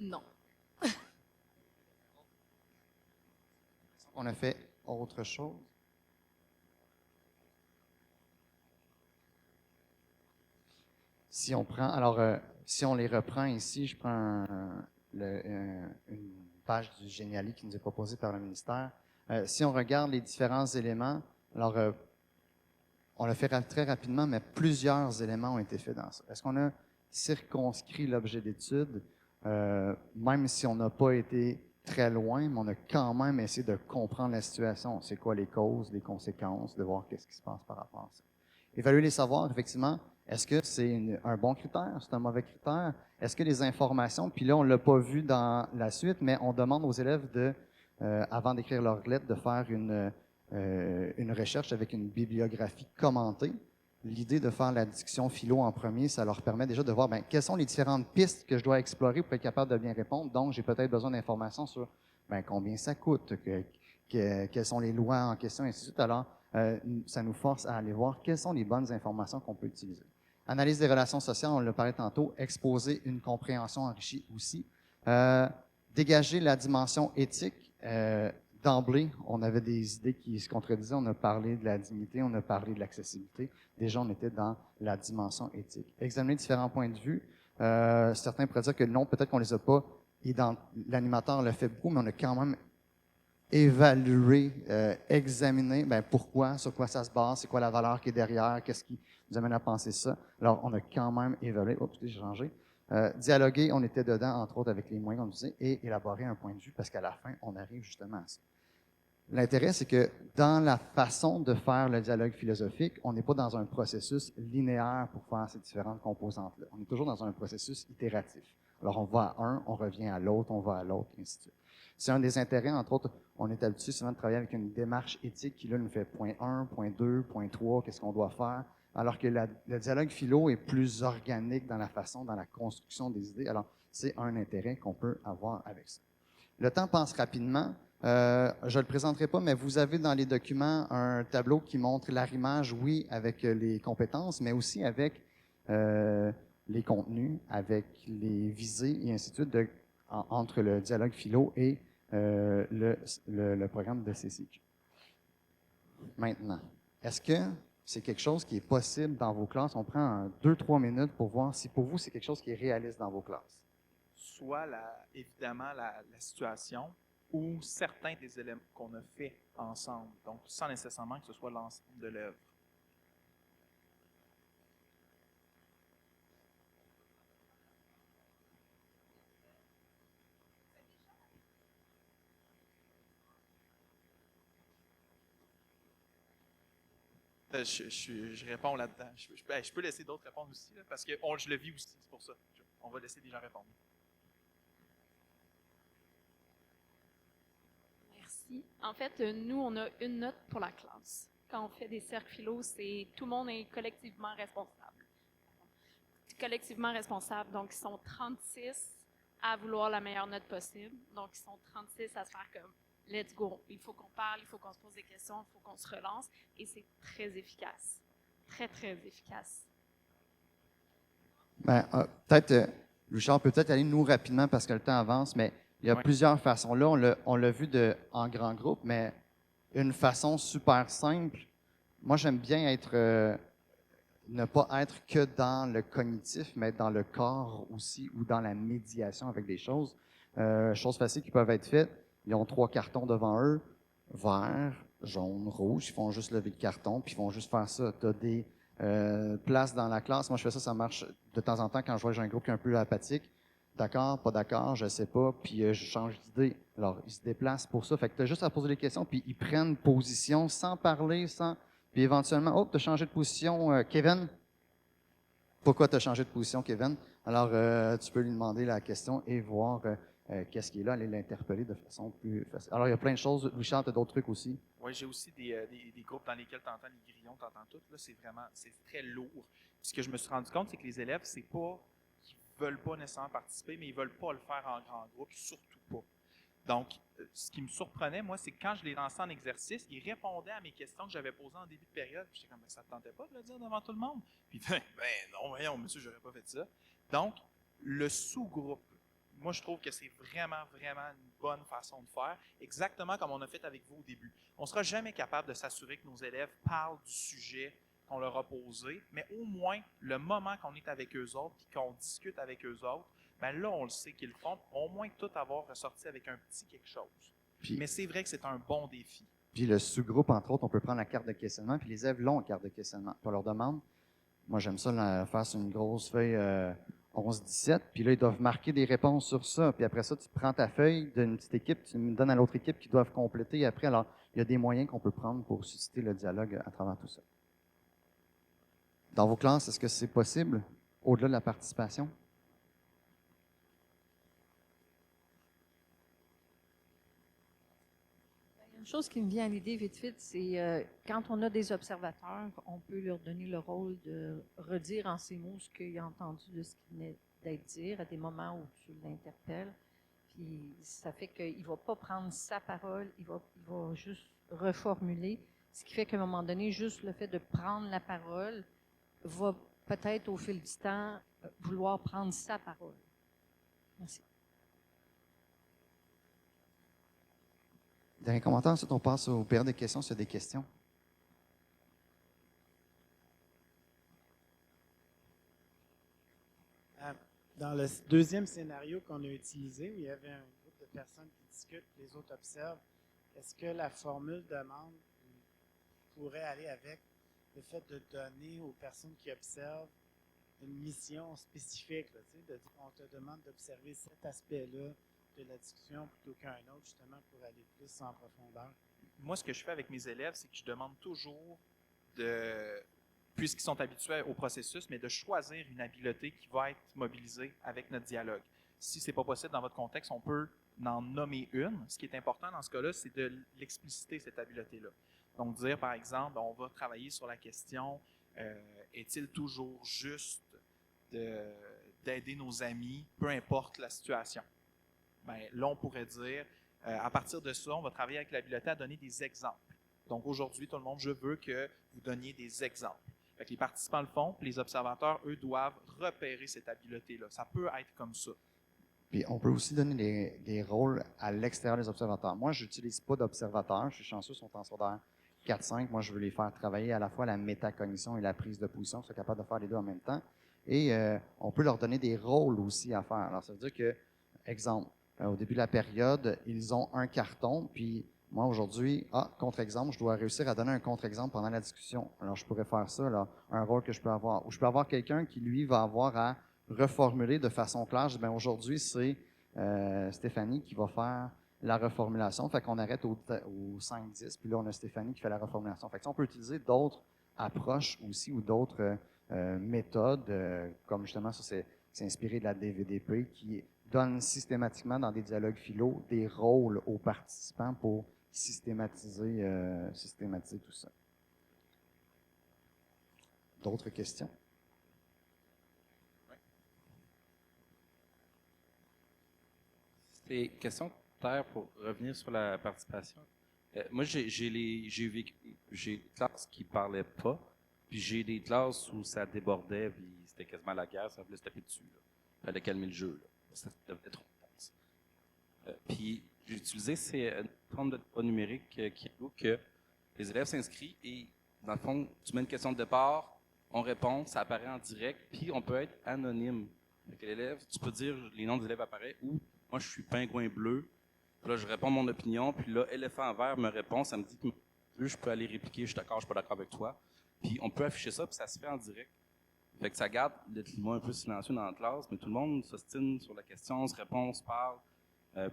Non. On a fait autre chose. Si on prend, alors, si on les reprend ici, je prends une page du Géniali qui nous est proposée par le ministère. Si on regarde les différents éléments, alors, on l'a fait très rapidement, mais plusieurs éléments ont été faits dans ça. Est-ce qu'on a circonscrit l'objet d'étude, même si on n'a pas été très loin, mais on a quand même essayé de comprendre la situation. C'est quoi les causes, les conséquences, de voir qu'est-ce qui se passe par rapport à ça. Évaluer les savoirs, effectivement, est-ce que c'est un bon critère, c'est un mauvais critère? Est-ce que les informations, puis là, on ne l'a pas vu dans la suite, mais on demande aux élèves de, avant d'écrire leur lettre, de faire une recherche avec une bibliographie commentée. L'idée de faire la discussion philo en premier, ça leur permet déjà de voir bien, quelles sont les différentes pistes que je dois explorer pour être capable de bien répondre. Donc, j'ai peut-être besoin d'informations sur bien, combien ça coûte, quelles sont les lois en question, et ainsi de suite. Alors, ça nous force à aller voir quelles sont les bonnes informations qu'on peut utiliser. Analyse des relations sociales, on l'a parlé tantôt, exposer une compréhension enrichie aussi. Dégager la dimension éthique. D'emblée, on avait des idées qui se contredisaient. On a parlé de la dignité, on a parlé de l'accessibilité. Déjà, on était dans la dimension éthique. Examiner différents points de vue. Certains pourraient dire que non, peut-être qu'on les a pas. Et l'animateur le fait beaucoup, mais on a quand même évalué, examiné, ben pourquoi, sur quoi ça se base, c'est quoi la valeur qui est derrière, qu'est-ce qui nous amène à penser ça. Alors, on a quand même évalué. Oups, j'ai changé. Dialoguer, on était dedans, entre autres, avec les moyens qu'on utilisait, et élaborer un point de vue, parce qu'à la fin, on arrive justement à ça. L'intérêt, c'est que dans la façon de faire le dialogue philosophique, on n'est pas dans un processus linéaire pour faire ces différentes composantes-là. On est toujours dans un processus itératif. Alors, on va à un, on revient à l'autre, on va à l'autre, et ainsi de suite. C'est un des intérêts, entre autres, on est habitué souvent de travailler avec une démarche éthique qui, là, nous fait point 1, point 2, point 3, qu'est-ce qu'on doit faire, alors que le dialogue philo est plus organique dans la façon, dans la construction des idées. Alors, c'est un intérêt qu'on peut avoir avec ça. Le temps passe rapidement. Je ne le présenterai pas, mais vous avez dans les documents un tableau qui montre l'arrimage, oui, avec les compétences, mais aussi avec les contenus, avec les visées et ainsi de suite entre le dialogue philo et le programme de CCQ. Maintenant, est-ce que c'est quelque chose qui est possible dans vos classes? On prend 2-3 minutes pour voir si pour vous, c'est quelque chose qui est réaliste dans vos classes. Soit, évidemment, la situation ou certains des éléments qu'on a fait ensemble, donc sans nécessairement que ce soit l'ensemble de l'œuvre. Je réponds là-dedans. Je peux laisser d'autres répondre aussi, là, parce que je le vis aussi, c'est pour ça. On va laisser des gens répondre. Merci. En fait, nous, on a une note pour la classe. Quand on fait des cercles philo, c'est tout le monde est collectivement responsable. Collectivement responsable, donc ils sont 36 à vouloir la meilleure note possible. Donc, ils sont 36 à se faire comme let's go. Il faut qu'on parle, il faut qu'on se pose des questions, il faut qu'on se relance. Et c'est très efficace. Très, très efficace. Ben, peut-être, Richard peut peut-être aller nous rapidement parce que le temps avance, mais il y a plusieurs façons. Là, on l'a vu en grand groupe, mais une façon super simple. Moi, j'aime bien être ne pas être que dans le cognitif, mais être dans le corps aussi ou dans la médiation avec des choses. Choses faciles qui peuvent être faites. Ils ont 3 cartons devant eux, vert, jaune, rouge. Ils font juste lever le carton, puis ils vont juste faire ça. Tu as des places dans la classe. Moi, je fais ça, ça marche de temps en temps quand je vois que j'ai un groupe qui est un peu apathique. D'accord, pas d'accord, je sais pas, puis je change d'idée. Alors, ils se déplacent pour ça. Fait que tu as juste à poser des questions, puis ils prennent position sans parler, sans... Puis éventuellement, oh, tu as changé de position, Kevin? Pourquoi tu as changé de position, Kevin? Alors, tu peux lui demander la question et voir qu'est-ce qui est là, aller l'interpeller de façon plus facile. Alors, il y a plein de choses. Richard, tu as d'autres trucs aussi? Oui, j'ai aussi des groupes dans lesquels tu entends les grillons, tu entends tout. Là, c'est très lourd. Puis ce que je me suis rendu compte, c'est que les élèves, c'est pas qu'ils veulent pas nécessairement participer, mais ils veulent pas le faire en grand groupe, surtout pas. Donc, ce qui me surprenait, moi, c'est que quand je les lançais en exercice, ils répondaient à mes questions que j'avais posées en début de période. Puis j'étais comme, ça ne te tentait pas de le dire devant tout le monde? Puis, ben non, voyons, monsieur, j'aurais pas fait ça. Donc, le sous-groupe, moi, je trouve que c'est vraiment, vraiment une bonne façon de faire, exactement comme on a fait avec vous au début. On ne sera jamais capable de s'assurer que nos élèves parlent du sujet qu'on leur a posé, mais au moins, le moment qu'on est avec eux autres et qu'on discute avec eux autres, ben là, on le sait qu'ils le font, au moins tout avoir ressorti avec un petit quelque chose. Mais c'est vrai que c'est un bon défi. Puis le sous-groupe, entre autres, on peut prendre la carte de questionnement, puis les élèves l'ont en carte de questionnement. Puis on leur demande, moi j'aime ça faire sur une grosse feuille 11-17, puis là, ils doivent marquer des réponses sur ça. Puis après ça, tu prends ta feuille d'une petite équipe, tu me donnes à l'autre équipe qui doivent compléter après. Alors, il y a des moyens qu'on peut prendre pour susciter le dialogue à travers tout ça. Dans vos classes, est-ce que c'est possible, au-delà de la participation? Une chose qui me vient à l'idée vite, c'est quand on a des observateurs, on peut leur donner le rôle de redire en ces mots ce qu'il a entendu de ce qui venait d'être dit à des moments où tu l'interpelles. Puis ça fait qu'il ne va pas prendre sa parole, il va juste reformuler. Ce qui fait qu'à un moment donné, juste le fait de prendre la parole va peut-être au fil du temps vouloir prendre sa parole. Merci. Dernier commentaire, ensuite on passe aux périodes de questions s'il y a des questions. Dans le deuxième scénario qu'on a utilisé, où il y avait un groupe de personnes qui discutent, les autres observent, est-ce que la formule demande pourrait aller avec le fait de donner aux personnes qui observent une mission spécifique, là, de dire on te demande d'observer cet aspect-là de la discussion plutôt qu'un autre, justement, pour aller plus en profondeur? Moi, ce que je fais avec mes élèves, c'est que je demande toujours puisqu'ils sont habitués au processus, mais de choisir une habileté qui va être mobilisée avec notre dialogue. Si ce n'est pas possible dans votre contexte, on peut en nommer une. Ce qui est important dans ce cas-là, c'est de l'expliciter, cette habileté-là. Donc, dire, par exemple, on va travailler sur la question, est-il toujours juste d'aider nos amis, peu importe la situation? Bien, là, on pourrait dire, à partir de ça, on va travailler avec l'habileté à donner des exemples. Donc, aujourd'hui, tout le monde, je veux que vous donniez des exemples. Fait que les participants le font, puis les observateurs, eux, doivent repérer cette habileté-là. Ça peut être comme ça. Puis on peut aussi donner des rôles à l'extérieur des observateurs. Moi, je n'utilise pas d'observateurs. Je suis chanceux, ils sont en secondaire 4-5. Moi, je veux les faire travailler à la fois la métacognition et la prise de position, qu'ils soient capables de faire les deux en même temps. Et on peut leur donner des rôles aussi à faire. Alors, ça veut dire que, exemple, au début de la période, ils ont un carton, puis moi, aujourd'hui, contre-exemple, je dois réussir à donner un contre-exemple pendant la discussion. Alors, je pourrais faire ça, là, un rôle que je peux avoir. Ou je peux avoir quelqu'un qui, lui, va avoir à reformuler de façon claire. Je dis, bien, aujourd'hui, c'est Stéphanie qui va faire la reformulation. Fait qu'on arrête au 5-10, puis là, on a Stéphanie qui fait la reformulation. Fait que on peut utiliser d'autres approches aussi ou d'autres méthodes, comme justement, ça, c'est inspiré de la DVDP, qui donne systématiquement dans des dialogues philo des rôles aux participants pour systématiser tout ça. D'autres questions? Et question Terre pour revenir sur la participation. Moi, j'ai des classes qui ne parlaient pas, puis j'ai des classes où ça débordait, puis c'était quasiment la guerre, ça voulait se taper dessus. Il fallait calmer le jeu. Là. Ça devenait trop intense. Puis j'ai utilisé ces formes de pas numérique qui est que les élèves s'inscrivent et, dans le fond, tu mets une question de départ, on répond, ça apparaît en direct, puis on peut être anonyme. Avec l'élève, tu peux dire les noms des élèves apparaissent, ou moi je suis pingouin bleu, puis là je réponds mon opinion, puis là éléphant vert me répond, ça me dit que je peux aller répliquer, je suis d'accord, je suis pas d'accord avec toi. Puis on peut afficher ça, puis ça se fait en direct. Fait que ça garde le climat un peu silencieux dans la classe, mais tout le monde s'ostine sur la question, se répond, on se parle,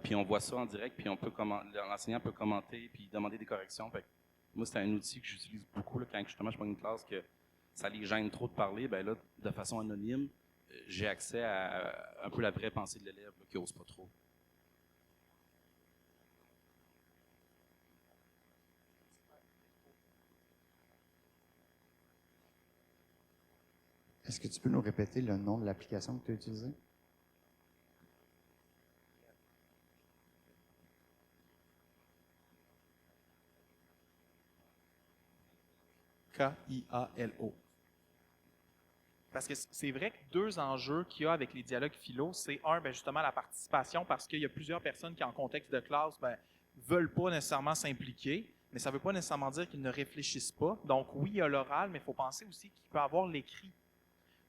puis on voit ça en direct, puis l'enseignant peut commenter, puis demander des corrections. Fait que moi, c'est un outil que j'utilise beaucoup là, quand justement je prends une classe que ça les gêne trop de parler, ben là, de façon anonyme, j'ai accès à un peu la vraie pensée de l'élève là, qui n'ose pas trop. Est-ce que tu peux nous répéter le nom de l'application que tu as utilisée? K-I-A-L-O. Parce que c'est vrai que deux enjeux qu'il y a avec les dialogues philo, c'est un, ben justement la participation, parce qu'il y a plusieurs personnes qui, en contexte de classe, ben, veulent pas nécessairement s'impliquer, mais ça ne veut pas nécessairement dire qu'ils ne réfléchissent pas. Donc oui, il y a l'oral, mais il faut penser aussi qu'il peut y avoir l'écrit.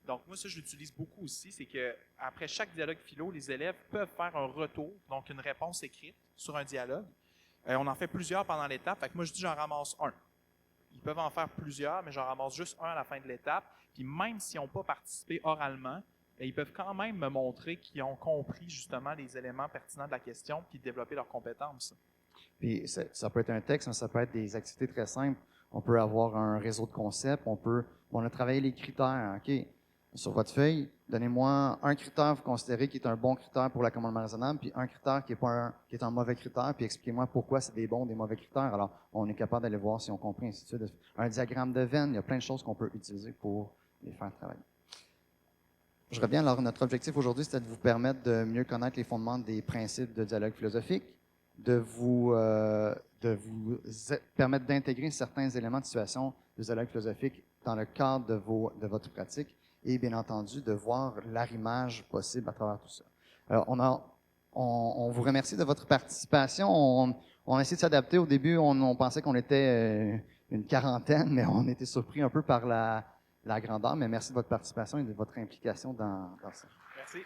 Donc moi, ça, je l'utilise beaucoup aussi, c'est qu'après chaque dialogue philo, les élèves peuvent faire un retour, donc une réponse écrite sur un dialogue. On en fait plusieurs pendant l'étape, fait que moi, je dis j'en ramasse un. Ils peuvent en faire plusieurs, mais j'en ramasse juste un à la fin de l'étape. Puis même s'ils n'ont pas participé oralement, bien, ils peuvent quand même me montrer qu'ils ont compris justement les éléments pertinents de la question puis développer leurs compétences. Puis ça peut être un texte, mais ça peut être des activités très simples. On peut avoir un réseau de concepts. On a travaillé les critères. OK, sur votre feuille, donnez-moi un critère que vous considérez qui est un bon critère pour l'accommodement raisonnable, puis un critère qui est un mauvais critère, puis expliquez-moi pourquoi c'est des bons, des mauvais critères. Alors, on est capable d'aller voir si on comprend, ainsi de suite. Un diagramme de veine, il y a plein de choses qu'on peut utiliser pour les faire travailler. Je reviens, alors notre objectif aujourd'hui, c'était de vous permettre de mieux connaître les fondements des principes de dialogue philosophique, de vous permettre d'intégrer certains éléments de situation de dialogue philosophique dans le cadre de votre pratique, et bien entendu de voir l'arrimage possible à travers tout ça. Alors, on vous remercie de votre participation. On a essayé de s'adapter. Au début, on pensait qu'on était une quarantaine, mais on était surpris un peu par la grandeur. Mais merci de votre participation et de votre implication dans ça. Merci.